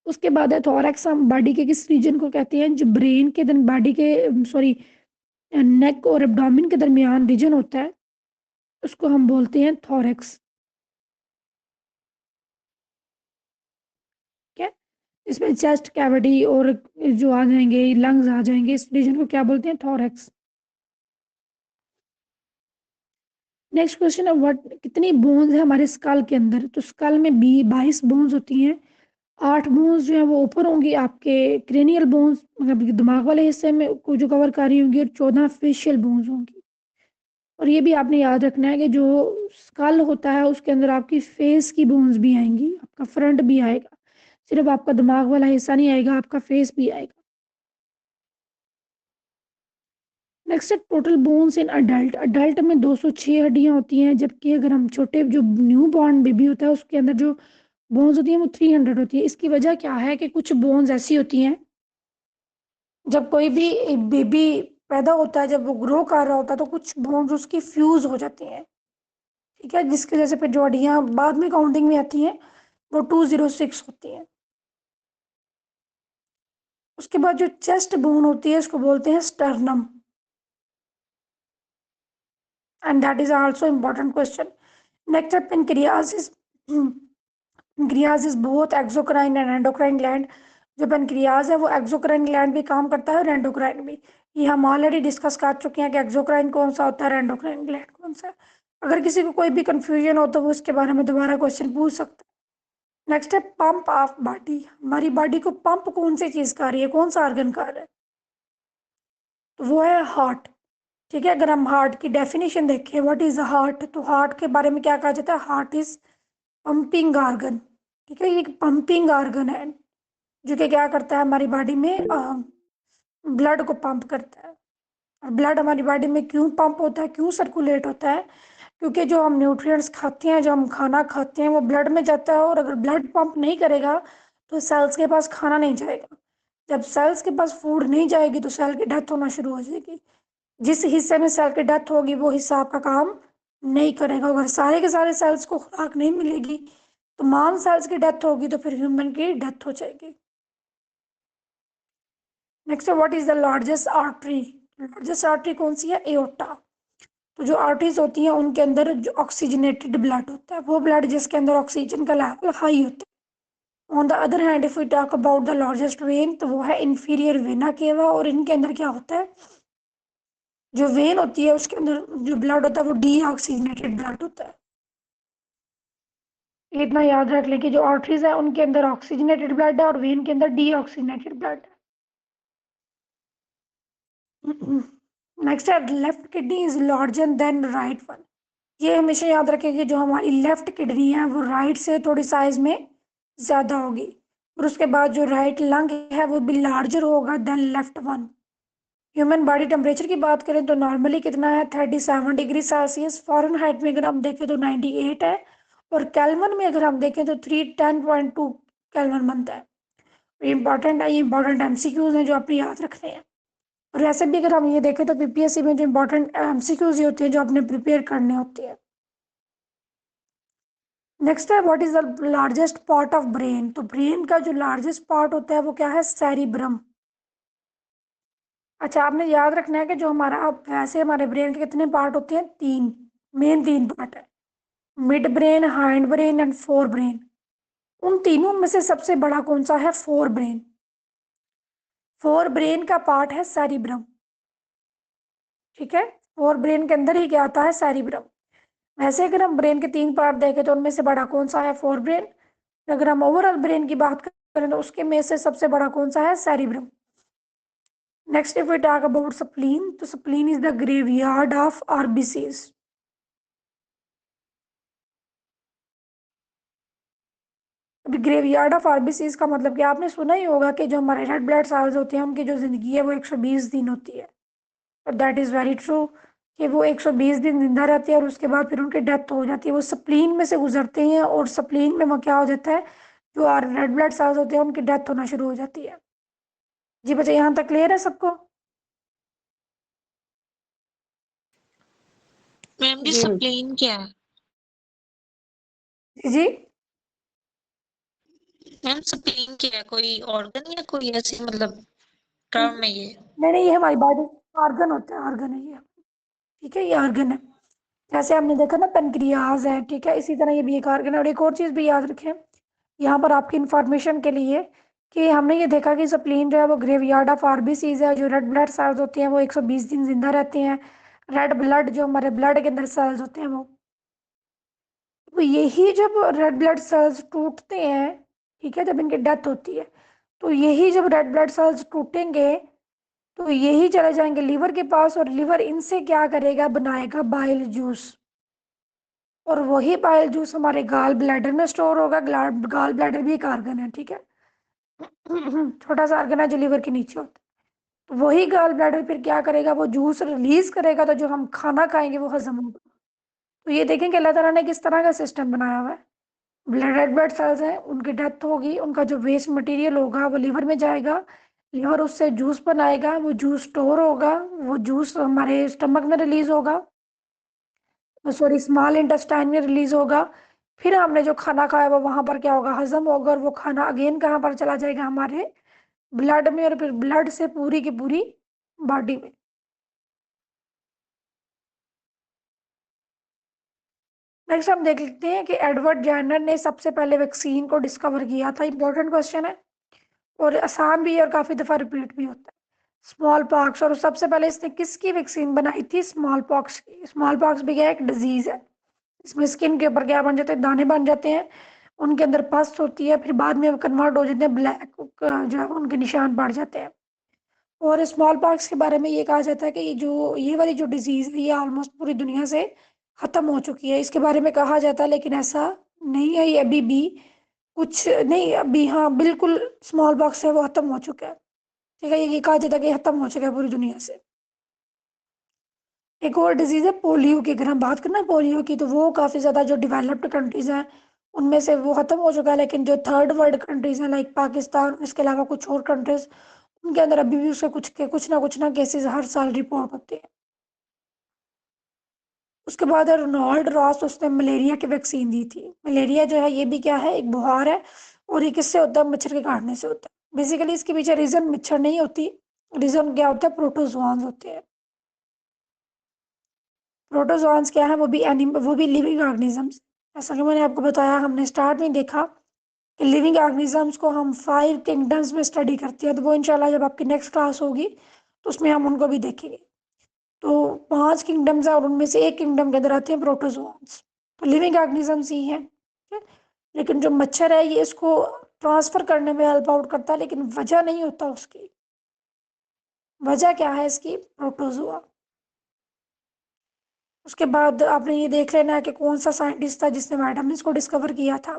उसके बाद है थोरैक्स। हम बॉडी के किस रीजन को कहते हैं? जो ब्रेन के दिन बॉडी के सॉरी नेक और एब्डोमेन के दरमियान रीजन होता है उसको हम बोलते हैं थोरैक्स, ठीक है। इसमें चेस्ट कैविटी और जो आ जाएंगे लंग्स आ जाएंगे, इस रीजन को क्या बोलते हैं? थोरैक्स। नेक्स्ट क्वेश्चन है व्हाट, कितनी बोन्स है हमारे स्कल के अंदर? तो स्कल में 22 बोन्स होती हैं। 8 बोन्स जो है वो ऊपर होंगी आपके क्रेनियल बोन्स, मतलब दिमाग वाले हिस्से में को जो कवर कर रही होंगी, और 14 फेशियल बोन्स होंगी। और ये भी आपने याद रखना है कि जो स्कल होता है उसके अंदर आपकी फेस की बोन्स भी आएंगी, आपका फ्रंट भी आएगा, सिर्फ आपका दिमाग वाला हिस्सा नहीं आएगा, आपका फेस भी आएगा। नेक्स्ट है total bones in adult. Adult में 206 हड्डियां होती हैं, जबकि अगर हम छोटे जो न्यू बॉर्न बेबी होता है उसके अंदर जो बोन्स होती हैं वो 300 होती है। इसकी वजह क्या है कि कुछ बोन्स ऐसी होती हैं, जब कोई भी बेबी पैदा होता है, जब वो ग्रो कर रहा होता है तो कुछ बोन्स उसकी फ्यूज हो जाती हैं, ठीक है, जिसकी वजह से फिर जो हड्डियां बाद में काउंटिंग में आती हैं वो 206 होती हैं। उसके बाद जो चेस्ट बोन होती है उसको बोलते हैं sternum, and that is also important question. Next है pancreas. Pancreas is both exocrine and endocrine gland. जो पेनक्रियाज है वो एक्सोक्राइन ग्लैंड भी काम करता है और एंडोक्राइन भी। ये हम ऑलरेडी डिस्कस कर चुके हैं कि एक्सोक्राइन कौन सा होता है, एंडोक्राइन ग्लैंड कौन सा है। अगर किसी को कोई भी कंफ्यूजन हो तो वो इसके बारे में दोबारा क्वेश्चन पूछ सकता है। नेक्स्ट है पंप ऑफ बॉडी। हमारी बॉडी को पंप कौन सी चीज कर रही है, कौन सा ऑर्गन कर रहा है, तो वो है हार्ट। ठीक है, अगर हम हार्ट की डेफिनेशन देखें, व्हाट इज हार्ट, तो हार्ट के बारे में क्या कहा जाता है, हार्ट इज पंपिंग ऑर्गन। ठीक है, ये एक पंपिंग ऑर्गन है जो कि क्या करता है, हमारी बॉडी में ब्लड को पंप करता है। और ब्लड हमारी बॉडी में क्यों पंप होता है, क्यों सर्कुलेट होता है, क्योंकि जो हम न्यूट्रिएंट्स खाते हैं, जो हम खाना खाते हैं, वो ब्लड में जाता है। और अगर ब्लड पंप नहीं करेगा तो सेल्स के पास खाना नहीं जाएगा। जब सेल्स के पास फूड नहीं जाएगी तो सेल की डेथ होना शुरू हो जाएगी। जिस हिस्से में सेल की डेथ होगी वो हिस्सा आपका काम नहीं करेगा। अगर सारे के सारे सेल्स को खुराक नहीं मिलेगी, तमाम सेल्स की डेथ होगी, तो फिर ह्यूमन की डेथ हो जाएगी। नेक्स्ट है what is the largest artery. Largest artery कौन सी है, एओर्टा। तो जो आर्टरीज होती हैं उनके अंदर जो ऑक्सीजनेटेड ब्लड होता है, वो ब्लड जिसके अंदर ऑक्सीजन का लेवल हाई होता है। On the other hand if we talk about the largest vein, तो वो है इंफीरियर वेना केवा। और इनके अंदर क्या होता है, जो वेन होती है उसके अंदर जो ब्लड होता है वो डीऑक्सीजनेटेड ब्लड होता है। इतना याद रख लें कि जो आर्टरीज है उनके अंदर ऑक्सीजनेटेड ब्लड है और वेन के अंदर डीऑक्सीजनेटेड ब्लड है। नेक्स्ट है left kidney is larger than right one. ये हमेशा याद रखें कि जो हमारी लेफ्ट किडनी है वो राइट से थोड़ी साइज में ज़्यादा होगी। और उसके बाद जो राइट लंग है वो भी लार्जर होगा than left one. Human body temperature की बात करें तो नॉर्मली कितना है, 37 डिग्री सेल्सियस। फ़ारेनहाइट में अगर हम देखें तो 98 है। और केल्विन में अगर हम देखें तो 310.2 केल्विन बनता है। ये इंपॉर्टेंट है, ये इंपॉर्टेंट एमसीक्यूज हैं जो आपने याद रखने हैं। और ऐसे भी अगर हम ये देखें तो पीपीएससी में जो इंपॉर्टेंट एमसीक्यूज होते हैं जो आपने प्रिपेयर करने होते हैं। नेक्स्ट है what is the largest part of brain. तो ब्रेन का जो लार्जेस्ट पार्ट होता है वो क्या है, सेरिब्रम। अच्छा, आपने याद रखना है कि जो हमारा वैसे हमारे ब्रेन के कितने पार्ट होते हैं, तीन मेन, तीन पार्ट है, mid brain, hind brain and fore brain. उन तीनों में से सबसे बड़ा कौन सा है, फोर ब्रेन। फोर ब्रेन का पार्ट है सेरिब्रम। ठीक है, फोर ब्रेन के अंदर ही क्या आता है, सेरिब्रम। वैसे अगर हम ब्रेन के तीन पार्ट देखें तो उनमें से बड़ा कौन सा है, फोर ब्रेन। अगर हम ओवरऑल ब्रेन की बात करें तो उसके में से सबसे बड़ा कौन सा है, cerebrum. Next if we talk about spleen, तो spleen is the graveyard of RBCs. अभी ग्रेवयार्ड ऑफ आरबीसीज का मतलब कि आपने सुना ही होगा कि जो हमारे रेड ब्लड सेल्स होते हैं उनकी जो जिंदगी है वो 120 दिन होती है। और दैट इज वेरी ट्रू कि वो 120 दिन जिंदा रहते हैं और उसके बाद फिर उनकी डेथ हो जाती है। वो स्प्लीन में से गुजरते हैं और स्प्लीन में वो क्या हो जाता है, जो रेड ब्लड सेल्स होते हैं उनकी डेथ होना शुरू हो जाती है। जी बच्चे, यहाँ तक क्लियर है सबको। मैम जी जी मैम। स्प्लीन क्या है? जी मैम स्प्लीन क्या है, कोई ऑर्गन या कोई ऐसे मतलब टर्म है ये? नहीं नहीं, ये हमारी बॉडी ऑर्गन होता है, ऑर्गन है ये। ठीक है, ये ऑर्गन है। जैसे आपने देखा ना पेनक्रियाज है, ठीक है, इसी तरह ये भी एक ऑर्गन है। और एक और चीज़ भी याद रखें यहाँ पर आपकी इंफॉर्मेशन के लिए कि हमने ये देखा कि स्प्लीन जो है वो ग्रेवयार्ड ऑफ आरबीसीज है। जो रेड ब्लड सेल्स होते हैं वो 120 दिन जिंदा रहते हैं। रेड ब्लड जो हमारे ब्लड के अंदर सेल्स होते हैं वो, तो यही जब रेड ब्लड सेल्स टूटते हैं, ठीक है, जब इनकी डेथ होती है, तो यही जब रेड ब्लड सेल्स टूटेंगे तो यही चले जाएंगे लीवर के पास। और लीवर इनसे क्या करेगा, बनाएगा बाइल जूस। और वही बाइल जूस हमारे गाल ब्लैडर में स्टोर होगा। गाल ब्लैडर भी एक ऑर्गन है, ठीक है, छोटा सा ऑर्गन है जो लीवर के नीचे होता है। तो वही गाल ब्लैडर फिर क्या करेगा, वो जूस रिलीज करेगा, तो जो हम खाना खाएंगे वो हजम होगा। तो ये देखें कि अल्लाह ताला ने किस तरह का सिस्टम बनाया हुआ है। रेड ब्लड सेल्स हैं, उनकी डेथ होगी, उनका जो वेस्ट मटेरियल होगा वो लीवर में जाएगा। लीवर उससे जूस बनाएगा, वो जूस स्टोर होगा, वो जूस हमारे स्टमक में रिलीज होगा, सॉरी स्मॉल इंटेस्टाइन में रिलीज होगा। फिर हमने जो खाना खाया वो वहां पर क्या होगा, हजम होगा। और वो खाना अगेन कहाँ पर चला जाएगा, हमारे ब्लड में, और फिर ब्लड से पूरी की पूरी बॉडी में। नेक्स्ट हम देख लेते हैं कि एडवर्ड जेनर ने सबसे पहले वैक्सीन को डिस्कवर किया था। इंपॉर्टेंट क्वेश्चन है। और आसान भी है और काफ़ी दफ़ा रिपीट भी होता है। स्मॉल पॉक्स, और सबसे पहले इसने किसकी वैक्सीन बनाई थी? स्मॉल पॉक्स की। स्मॉल पॉक्स भी क्या एक डिजीज़ है, इसमें स्किन के ऊपर क्या बन जाते हैं? दाने बन जाते हैं, उनके अंदर पस होती है, फिर बाद में वो कन्वर्ट हो जाते हैं ब्लैक, जो है उनके निशान पड़ जाते हैं। और स्मॉल पॉक्स के बारे में ये कहा जाता है कि ये वाली जो डिजीज़ है ये ऑलमोस्ट पूरी दुनिया से ख़त्म हो चुकी है। इसके बारे में कहा जाता है, लेकिन ऐसा नहीं है, ये अभी भी कुछ नहीं, अभी हाँ बिल्कुल स्मॉल पॉक्स है वो ख़त्म हो चुका है। ठीक है, ये कहा जाता है कि ख़त्म हो चुका है पूरी दुनिया से। एक और डिजीज़ है पोलियो की। अगर हम बात करें ना पोलियो की, तो वो काफ़ी ज़्यादा जो डेवलप्ड कंट्रीज़ हैं उनमें से वो ख़त्म हो चुका है, लेकिन जो थर्ड वर्ल्ड कंट्रीज़ हैं लाइक पाकिस्तान, इसके अलावा कुछ और कंट्रीज़, उनके अंदर अभी भी उसके कुछ ना केसेस हर साल रिपोर्ट होते हैं। उसके बाद है रोनाल्ड रॉस, उसने मलेरिया की वैक्सीन दी थी। मलेरिया जो है ये भी क्या है? एक बुखार है, और ये किससे होता है? मच्छर के काटने से होता है। बेसिकली इसके पीछे रीज़न मच्छर नहीं होती, रीज़न क्या होता है? प्रोटोजोआन्स होते हैं। प्रोटोजोआन्स क्या है? वो भी लिविंग ऑर्गेनिजम्स। जैसा कि मैंने आपको बताया, हमने स्टार्ट में देखा कि लिविंग ऑर्गेनिजम्स को हम 5 किंगडम्स में स्टडी करते हैं, तो वो इंशाल्लाह जब आपकी नेक्स्ट क्लास होगी तो उसमें हम उनको भी देखेंगे। तो 5 किंगडम्स है, और उनमें से एक किंगडम के अंदर आते हैं प्रोटोजोआन्स। तो लिविंग ऑर्गेनिजम्स ही हैं, ठीक है? लेकिन जो मच्छर है ये इसको ट्रांसफर करने में हेल्प आउट करता है, लेकिन वजह नहीं होता उसकी। वजह क्या है इसकी? प्रोटोजोआ। उसके बाद आपने ये देख लेना है कि कौन सा साइंटिस्ट था जिसने विटामिन को डिस्कवर किया था।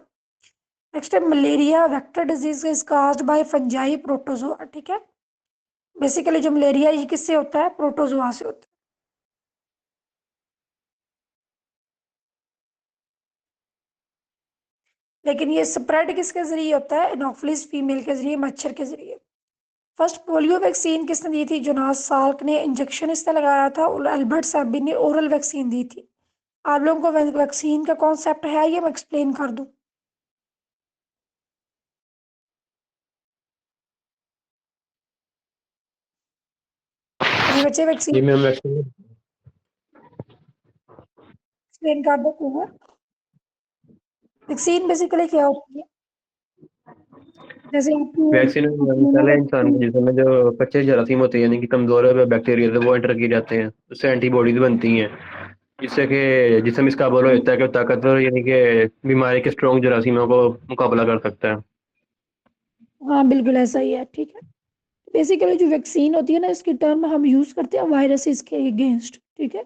नेक्स्ट है malaria vector disease is caused by fungi protozoa. ठीक है, बेसिकली जो मलेरिया ये किससे होता है? प्रोटोजोआ से होता है। लेकिन ये स्प्रेड किसके जरिए होता है? एनोफिलिस फीमेल के जरिए, मच्छर के जरिए। फर्स्ट पोलियो वैक्सीन किसने दी थी? जोनास साल्क ने इंजेक्शन इसने लगाया था, और अल्बर्ट साबिन ने ओरल वैक्सीन दी थी। आप लोगों को वैक्सीन का कॉन्सेप्ट है, ये मैं एक्सप्लेन कर दूं? जी बच्चे, जी वैक्सीन मैम, वैक्सीन एक्सप्लेन कर दो क्यों। वैक्सीन बेसिकली क्या होती है? जैसे आपको वैक्सीन कोरोना पहले इंसान के वैक्सीन, जिसम में जो कच्चे जरासीम होते हैं, यानी कि कमजोर बैक्टीरिया थे, वो एंटर किए जाते हैं, उससे एंटीबॉडीज बनती हैं, जिससे कि जिसम इसका काबल होता है कि ताकतवर, यानी कि बीमारी के स्ट्रॉन्ग जरासीमों को मुकाबला कर सकता है। हाँ बिल्कुल ऐसा ही है। ठीक है, बेसिकली जो वैक्सीन होती है ना, इसकी टर्म हम यूज़ करते हैं वायरसेस के अगेंस्ट। ठीक है,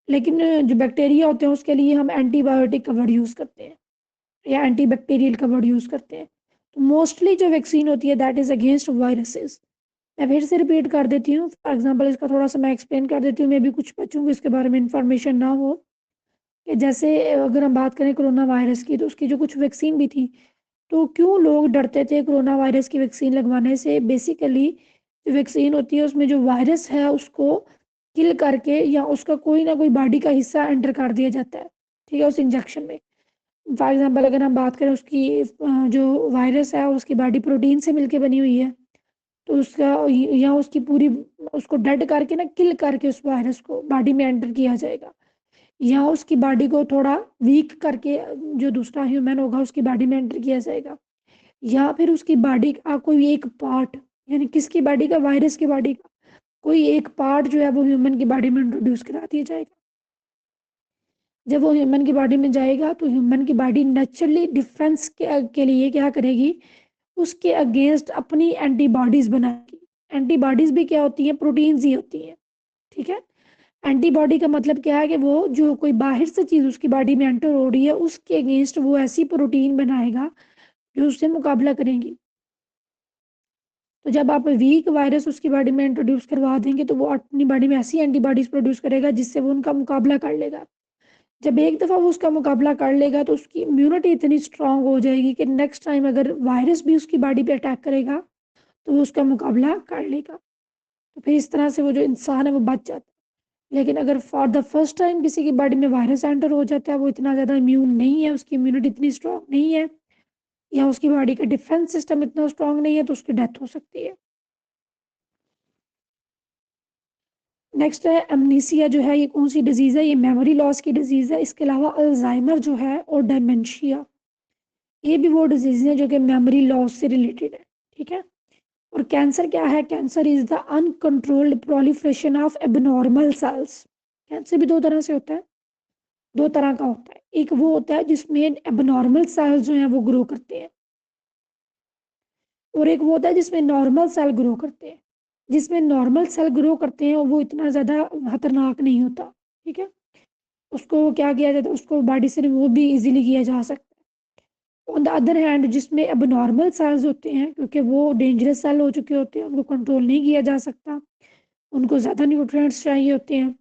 लेकिन जो बैक्टीरिया होते हैं उसके लिए हम एंटीबायोटिक का वर्ड यूज़ करते हैं, या एंटी बैक्टीरियल का वर्ड यूज़ करते हैं। तो मोस्टली जो वैक्सीन होती है दैट इज़ अगेंस्ट वायरसेस। मैं फिर से रिपीट कर देती हूँ, फॉर एग्जांपल इसका थोड़ा सा मैं एक्सप्लेन कर देती हूँ, मे भी कुछ बच्चों को इसके बारे में इंफॉर्मेशन ना हो। कि जैसे अगर हम बात करें कोरोना वायरस की, तो उसकी जो कुछ वैक्सीन भी थी, तो क्यों लोग डरते थे कोरोना वायरस की वैक्सीन लगवाने से? बेसिकली जो वैक्सीन होती है उसमें जो वायरस है उसको किल करके, या उसका कोई ना कोई बॉडी का हिस्सा एंटर कर दिया जाता है, ठीक है, उस इंजेक्शन में। फॉर एग्जांपल अगर हम बात करें उसकी जो वायरस है उसकी बॉडी प्रोटीन से मिलके बनी हुई है, तो उसका या उसकी पूरी उसको डेड करके ना, किल करके उस वायरस को बॉडी में एंटर किया जाएगा, या उसकी बॉडी को थोड़ा वीक करके जो दूसरा ह्यूमन होगा उसकी बॉडी में एंटर किया जाएगा, या फिर उसकी बॉडी का कोई एक पार्ट, यानी किसकी बॉडी का? वायरस की बॉडी का कोई एक पार्ट जो है वो ह्यूमन की बॉडी में इंट्रोड्यूस करा दिया जाएगा। जब वो ह्यूमन की बॉडी में जाएगा तो ह्यूमन की बॉडी नेचुरली डिफेंस के लिए क्या करेगी? उसके अगेंस्ट अपनी एंटीबॉडीज बनाएगी। एंटीबॉडीज भी क्या होती हैं? प्रोटीन्स ही होती हैं। ठीक है, एंटीबॉडी का मतलब क्या है? कि वो जो कोई बाहर से चीज़ उसकी बॉडी में एंटर हो रही है उसके अगेंस्ट वो ऐसी प्रोटीन बनाएगा जो उससे मुकाबला करेंगी। तो जब आप वीक वायरस उसकी बॉडी में इंट्रोड्यूस करवा देंगे तो वो अपनी बॉडी में ऐसी एंटीबॉडीज प्रोड्यूस करेगा जिससे वो उनका मुकाबला कर लेगा। जब एक दफ़ा वो उसका मुकाबला कर लेगा तो उसकी इम्यूनिटी इतनी स्ट्रांग हो जाएगी कि नेक्स्ट टाइम अगर वायरस भी उसकी बॉडी पे अटैक करेगा तो वो उसका मुकाबला कर लेगा। तो फिर इस तरह से वो जो इंसान है वो बच जाता है। लेकिन अगर फॉर द फर्स्ट टाइम किसी की बॉडी में वायरस एंटर हो जाता है, वो इतना ज़्यादा इम्यून नहीं है, उसकी इम्यूनिटी इतनी स्ट्रांग नहीं है, या उसकी बॉडी का डिफेंस सिस्टम इतना स्ट्रांग नहीं है, तो उसकी डेथ हो सकती है। नेक्स्ट है एमनीसिया। जो है ये कौन सी डिजीज़ है? ये मेमोरी लॉस की डिजीज़ है। इसके अलावा अल्जाइमर जो है और डेमेंशिया, ये भी वो डिजीज़ है जो कि मेमोरी लॉस से रिलेटेड है। ठीक है, और कैंसर क्या है? Cancer is the uncontrolled proliferation of abnormal cells. Cancer भी दो तरह से होता है, दो तरह का होता है। एक वो होता है जिसमें एबनॉर्मल सेल्स जो हैं वो ग्रो करते हैं, और एक वो होता है जिसमें नॉर्मल सेल ग्रो करते हैं। जिसमें नॉर्मल सेल ग्रो करते हैं वो इतना ज़्यादा खतरनाक नहीं होता, ठीक है। उसको क्या किया जाता है, उसको बॉडी से रिमूव भी इजीली किया जा सकता है। ऑन द अदर हैंड जिसमें एबनॉर्मल सेल्स होते हैं, क्योंकि वो डेंजरस सेल हो चुके होते हैं, उनको कंट्रोल नहीं किया जा सकता, उनको ज़्यादा न्यूट्रिएंट्स चाहिए होते हैं,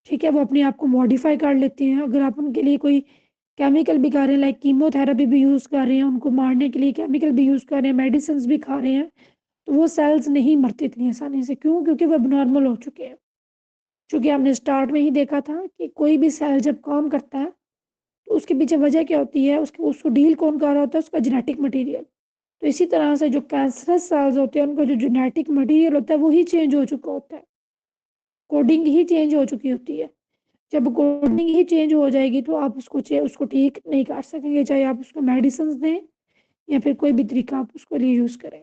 ठीक है, वो अपने आप को मॉडिफाई कर लेते हैं। अगर आप उनके लिए कोई केमिकल भी खा रहे हैं, लाइक कीमोथेरेपी भी यूज़ कर रहे हैं, उनको मारने के लिए केमिकल भी यूज़ कर रहे हैं, मेडिसिन भी खा रहे हैं, तो वो सेल्स नहीं मरते इतनी आसानी से। क्यों? क्योंकि वो एबनॉर्मल हो चुके हैं। चूँकि हमने स्टार्ट में ही देखा था कि कोई भी सेल जब काम करता है तो उसके पीछे वजह क्या होती है, उसके उसको डील कौन कर रहा होता है? उसका जेनेटिक मटीरियल। तो इसी तरह से जो कैंसरस सेल्स होते हैं उनका जो जेनेटिक मटीरियल होता है वो ही चेंज हो चुका होता है, कोडिंग ही चेंज हो चुकी होती है। जब कोडिंग ही चेंज हो जाएगी तो आप उसको ठीक नहीं कर सकेंगे, चाहे आप उसको मेडिसिन दें या फिर कोई भी तरीका आप उसके लिए यूज़ करें।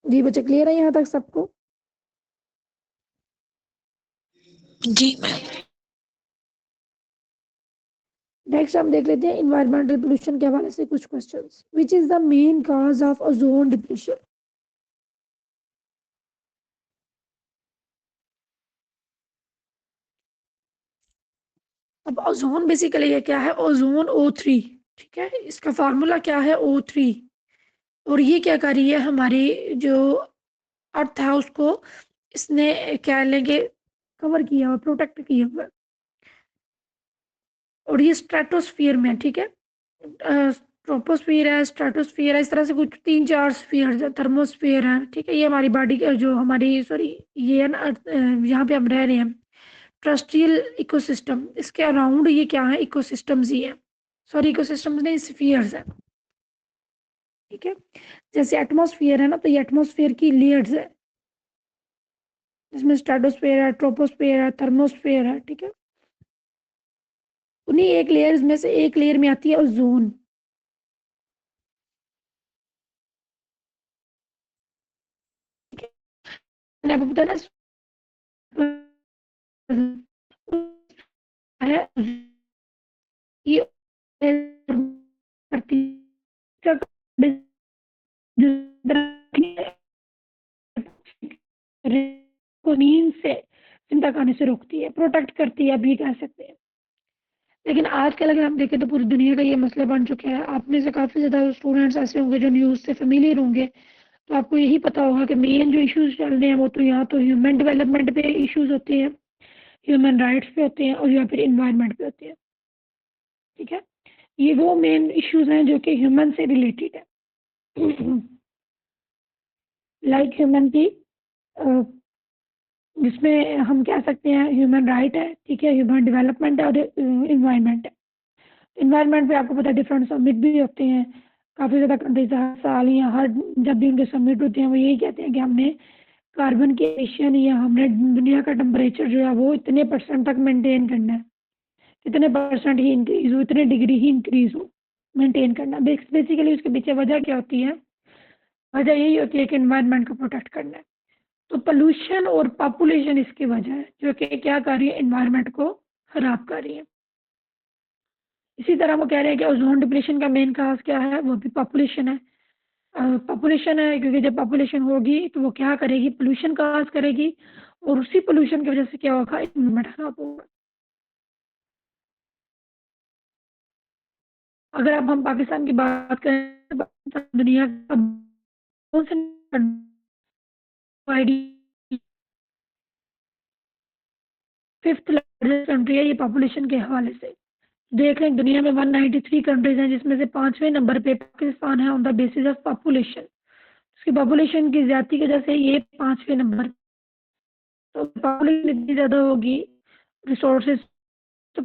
जी बच्चे, क्लियर है यहाँ तक सबको? जी मैम। नेक्स्ट हम देख लेते हैं इन्वायरमेंटल पोल्यूशन के हवाले से कुछ questions. Which is the main cause of ozone depletion? अब ओजोन बेसिकली ये क्या है? ओजोन O3, ठीक है, इसका फार्मूला क्या है? O3। और ये क्या कर रही है? हमारी जो अर्थ है उसको इसने क्या लेंगे, कवर किया हुआ, प्रोटेक्ट किया हुआ, और ये स्ट्रेटोस्फीयर में, ठीक है, ट्रोपोस्फीयर है, स्ट्रेटोस्फीयर है, इस तरह से कुछ 3-4 स्फीयर है, थर्मोस्फीयर है, ठीक है। ये हमारी बॉडी का जो हमारी सॉरी ये है ना, यहाँ पे हम रह रहे हैं टेरेस्ट्रियल इकोसिस्टम, इसके अराउंड ये क्या है? इकोसिस्टम्स ही है, सॉरी इकोसिस्टम्स नहीं, स्फीयर्स है, ठीक है। जैसे एटमॉस्फेयर है ना, तो ये एटमॉस्फेयर की लेयर्स है, जिसमें स्ट्रेटोस्फेयर है, ट्रोपोस्फेयर है, थर्मोस्फेयर है, ठीक है। उन्हीं एक लेयर्स में से एक लेयर में आती है ओजोन। मैंने आपको बताया ना, ये करती को नींद से चिंता करने से रोकती है, प्रोटेक्ट करती है, अभी कह सकते हैं। लेकिन आजकल अगर हम देखें तो पूरी दुनिया का ये मसला बन चुका है। आप में से काफ़ी ज़्यादा स्टूडेंट्स ऐसे होंगे जो न्यूज़ से फेमिलियर होंगे, तो आपको यही पता होगा कि मेन जो इश्यूज चल रहे हैं वो तो यहाँ तो ह्यूमन डेवलपमेंट पे इश्यूज होते हैं, ह्यूमन राइट्स पे होते हैं, और या फिर इन्वायरमेंट पे होते हैं, ठीक है। ये वो मेन इश्यूज हैं जो कि ह्यूमन से रिलेटेड है। लाइक ह्यूमन की जिसमें हम कह सकते हैं ह्यूमन राइट है, ठीक है, ह्यूमन डेवलपमेंट है, और इन्वायरमेंट है। इन्वायरमेंट पे आपको पता है डिफरेंट समिट भी होते हैं, काफ़ी ज़्यादा कंट्रीज हर साल या हर जब भी उनके समिट होते हैं वो यही कहते हैं कि हमने कार्बन के एमिशन या हमने दुनिया का टेम्परेचर जो है वो इतने % तक मेंटेन करना है, इतने % ही इंक्रीज हो, इतने डिग्री ही इंक्रीज हो, मेंटेन करना। बेसिकली उसके पीछे वजह क्या होती है? वजह यही होती है कि इन्वायरमेंट को प्रोटेक्ट करना है। तो पोल्यूशन और पॉपुलेशन इसकी वजह है जो कि क्या कर रही है? इन्वायरमेंट को खराब कर रही है। इसी तरह वो कह रहे हैं कि ओजोन डिप्लीशन का मेन काज क्या है? वो भी पॉपुलेशन है। पॉपुलेशन है क्योंकि जब पॉपुलेशन होगी तो वो क्या करेगी? पोल्यूशन काज करेगी, और उसी पोल्यूशन की वजह से क्या होगा? इन्वायरमेंट खराब होगा। अगर अब हम पाकिस्तान की बात करें तो पाकिस्तान दुनिया का कौन सा फिफ्थ लार्जेस्ट कंट्री है ये पॉपुलेशन के हवाले से। देख लें दुनिया में 193 कंट्रीज हैं, जिसमें से 5वें नंबर पे पाकिस्तान है on the basis of population. उसकी पॉपुलेशन की ज्यादती की वजह से ये 5वें नंबर। तो पॉपुलेशन इतनी ज़्यादा होगी, रिसोर्सेज तो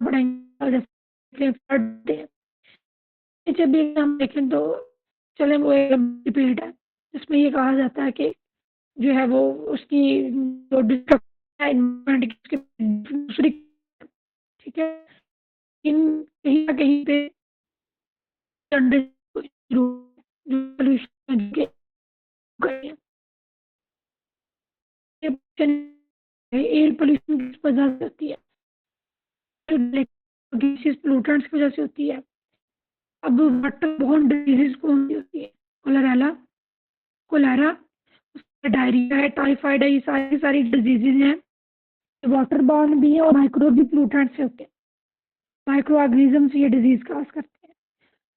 पड़ेंगे। नीचे भी हम देखें तो चले वो एक डिबेट है जिसमें ये कहा जाता है कि जो है वो उसकी जो डिस्ट्रक्शन है एनवायरनमेंट की, उसकी दूसरी ठीक है, इन कहीं ना कहीं पे एयर पोल्यूशन किस वजह से होती है, पोल्यूटेंट्स की वजह से होती है। अब वाटर बोर्न डिजीज कौन सी होती है? कोलेरा, डायरिया है, टाइफाइड है, ये सारी डिजीजेज हैं, वाटर बोर्न भी है और माइक्रो भी पोल्यूटेंट से होते हैं। माइक्रो ऑर्गेनिजम्स ये डिजीज काज करते हैं।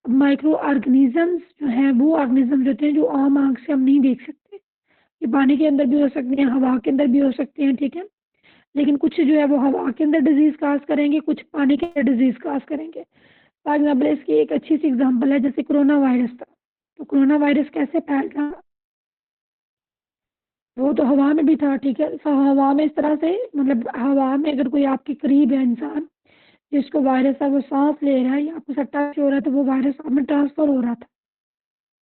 अब माइक्रो ऑर्गेनिजम्स जो हैं वो ऑर्गेनिजम्स होते हैं जो आम आंख से हम नहीं देख सकते। ये पानी के अंदर भी हो सकते हैं, हवा के अंदर भी हो सकते हैं, ठीक है, लेकिन कुछ जो है वो हवा के अंदर डिजीज काज करेंगे, कुछ पानी के अंदर डिजीज काज करेंगे। फॉर एग्जाम्पल इसकी एक अच्छी सी एग्जाम्पल है, जैसे कोरोना वायरस था। तो कोरोना वायरस कैसे फैल रहा? वो तो हवा में भी था, ठीक है, हवा में इस तरह से, मतलब हवा में अगर कोई आपके करीब है इंसान जिसको वायरस है, वो सांस ले रहा है या आपको से टच हो रहा है, तो वो वायरस आप में ट्रांसफर हो रहा था।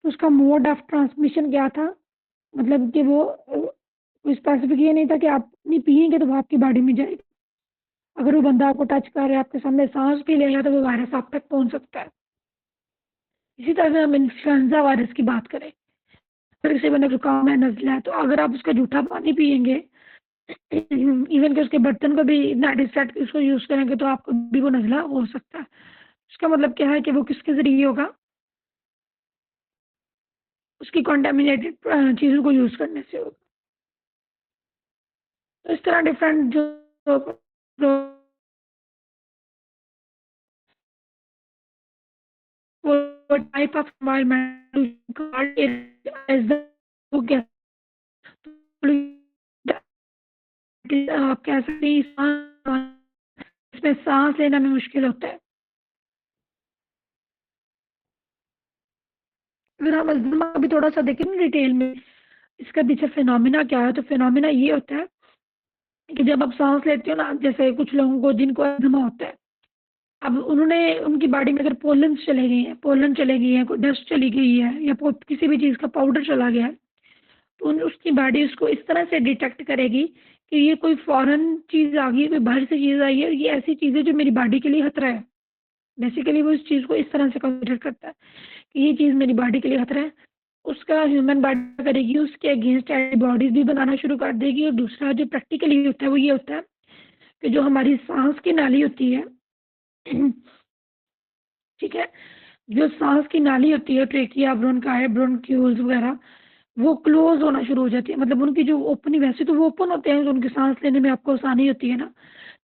तो उसका मोड ऑफ ट्रांसमिशन क्या था? मतलब कि वो कोई स्पेसिफिक ये नहीं था कि आप नहीं पिएंगे तो वो आपकी बॉडी में जाएगा। अगर वो बंदा आपको टच कर रहा है, आपके सामने सांस भी लेगा, तो वो वायरस आप तक पहुंच सकता है। इसी तरह से हम इन्फ्लुएंजा वायरस की बात करें, अगर किसी बंदे जुकाम है, नजला है, तो अगर आप उसका जूठा पानी पिएंगे, इवन कि उसके बर्तन को भी नाइट सेट उसको यूज करेंगे, तो आपको भी वो नजला हो सकता है। इसका मतलब क्या है कि वो किसके जरिए होगा? उसकी कॉन्टेमिनेटेड चीज़ों को यूज करने से होगा। तो इस तरह डिफरेंट जो टाइप ऑफ एनवायरमेंट आप कह सकते हैं इसमें सांस लेना में मुश्किल होता है। अगर हम अस्थमा अभी थोड़ा सा देखें ना डिटेल में, इसका पीछे फिनोमिना क्या है, तो फिनोमिना ये होता है कि जब आप सांस लेते हो ना, जैसे कुछ लोगों को जिनको अस्थमा होता है, अब उन्होंने उनकी बॉडी में अगर पोलन चले गई है, कोई डस्ट चली गई है या किसी भी चीज़ का पाउडर चला गया है, तो उसकी बॉडी उसको इस तरह से डिटेक्ट करेगी कि ये कोई फॉरेन चीज़ आ गई है, कोई बाहर से चीज़ आई है, ये ऐसी चीज़ है जो मेरी बॉडी के लिए खतरा है। बेसिकली वो इस चीज़ को इस तरह से कंसिडर करता है कि ये चीज़ मेरी बॉडी के लिए खतरा है। उसका ह्यूमन बॉडी करेगी, उसके अगेंस्ट एंटीबॉडीज भी बनाना शुरू कर देगी। और दूसरा जो प्रैक्टिकली होता है वो ये होता है कि जो हमारी सांस की नाली होती है, ठीक है, जो सांस की नाली होती है, ट्रेकिया, ब्रोंकाई, ब्रोंक्यूल्स वगैरह, वो क्लोज होना शुरू हो जाती है। मतलब उनकी जो ओपनिंग, वैसे तो वो ओपन होते हैं, तो उनकी सांस लेने में आपको आसानी होती है ना,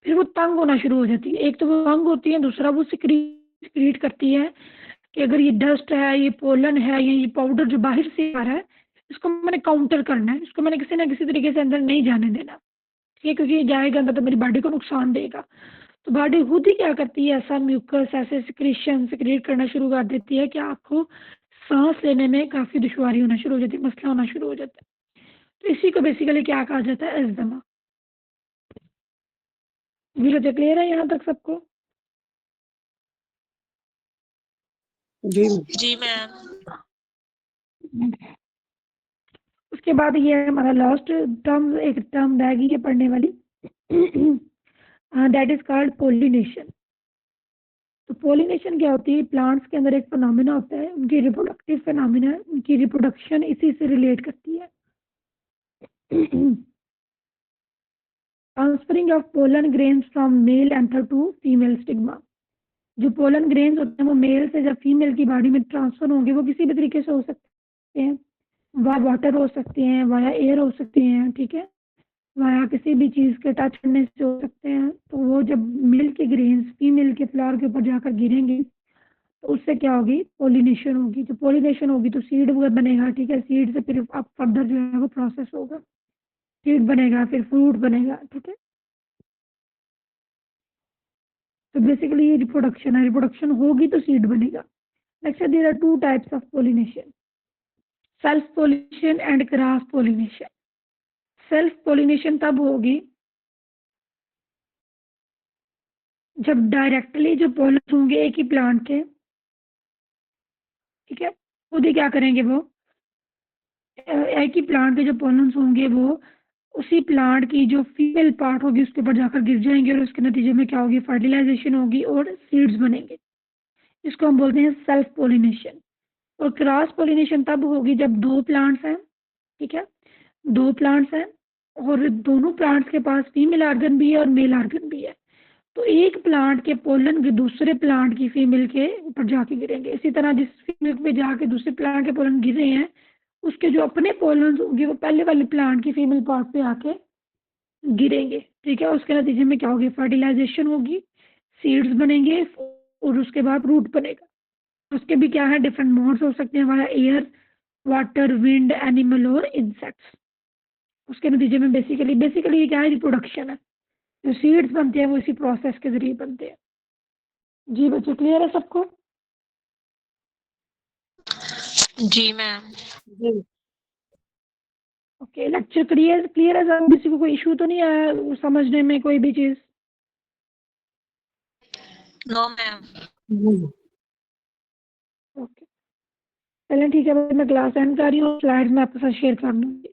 फिर वो तंग होना शुरू हो जाती है। एक तो वो तंग होती है, दूसरा वो सिक्रीट करती है कि अगर ये डस्ट है, ये पोलन है, या ये पाउडर जो बाहर से आ रहा है, इसको मैंने काउंटर करना है, इसको मैंने किसी ना किसी तरीके से अंदर नहीं जाने देना, ठीक है, क्योंकि ये जाएगा अंदर तो मेरी बॉडी को नुकसान देगा। तो बॉडी खुद ही क्या करती है, ऐसा म्यूकस, ऐसे सिक्रीट करना शुरू कर देती है कि आपको सांस लेने में काफ़ी दुश्वारी होना शुरू हो जाती है, मसला होना शुरू हो जाता है। तो इसी को बेसिकली क्या कहा जाता है? अस्थमा। वीडियो क्लियर है यहाँ तक सबको? जी मैम। उसके बाद ये हमारा लास्ट टर्म, एक टर्म रह गई है पढ़ने वाली, दैट इज कॉल्ड पोलिनेशन। तो पोलिनेशन क्या होती है? प्लांट्स के अंदर एक फिनोमिना होता है, उनकी रिप्रोडक्टिव फिनोमिना, उनकी रिप्रोडक्शन इसी से रिलेट करती है। Transferring of pollen grains from male anther to female stigma. जो पोलन ग्रेन्स होते हैं वो मेल से जब फीमेल की बॉडी में ट्रांसफर होंगे, वो किसी भी तरीके से हो सकते हैं, वाया वाटर हो सकते हैं, वाया एयर हो सकते हैं, ठीक है, वाया किसी भी चीज़ के टच करने से हो सकते हैं। तो वो जब मेल के ग्रेन्स फीमेल के फ्लावर के ऊपर जाकर गिरेंगे, तो उससे क्या होगी? पोलिनेशन होगी। जो पोलिनेशन होगी तो सीड बनेगा, ठीक है, सीड से फिर अब फर्दर जो है वो प्रोसेस होगा, सीड बनेगा, फिर फ्रूट बनेगा, ठीक है। तो बेसिकली ये रिप्रोडक्शन है, रिप्रोडक्शन होगी तो सीड बनेगा। Next there are two types of pollination, self pollination and cross pollination. Self pollination तब होगी जब डायरेक्टली जो पोलन होंगे एक ही प्लांट के, ठीक है, खुद ही क्या करेंगे वो, एक ही प्लांट के जो पोलन्स होंगे वो उसी प्लांट की जो फीमेल पार्ट होगी उसके ऊपर जाकर गिर जाएंगे और उसके नतीजे में क्या होगी, फर्टिलाइजेशन होगी और सीड्स बनेंगे। इसको हम बोलते हैं सेल्फ पोलिनेशन। और क्रॉस पोलिनेशन तब होगी जब दो प्लांट्स हैं, ठीक है, दो प्लांट्स हैं और दोनों प्लांट्स के पास फीमेल ऑर्गन भी है और मेल ऑर्गन भी है, तो एक प्लांट के पोलन दूसरे प्लांट की फीमेल के ऊपर जाके गिरेंगे। इसी तरह जिस फीमेल पे जाके दूसरे प्लांट के पोलन गिर रहे हैं उसके जो अपने पोलन होंगे वो पहले वाले प्लांट की फीमेल पार्ट पे आके गिरेंगे, ठीक है। उसके नतीजे में क्या होगी, फर्टिलाइजेशन होगी, सीड्स बनेंगे और उसके बाद रूट बनेगा। उसके भी क्या है, डिफरेंट मोड्स हो सकते हैं, via air, water, wind, animal और इंसेक्ट्स। उसके नतीजे में बेसिकली क्या है, रिप्रोडक्शन है। जो सीड्स बनते हैं वो इसी प्रोसेस के जरिए बनते हैं। जी बच्चे, क्लियर है सबको? जी मैम। जी ओके, लेक्चर क्लियर है सब? किसी को कोई इशू तो नहीं आया समझने में कोई भी चीज? No ma'am. ओके, चलिए ठीक है, मैं क्लास एंड कर रही हूँ, स्लाइड्स में आपके साथ शेयर कर दूँगी।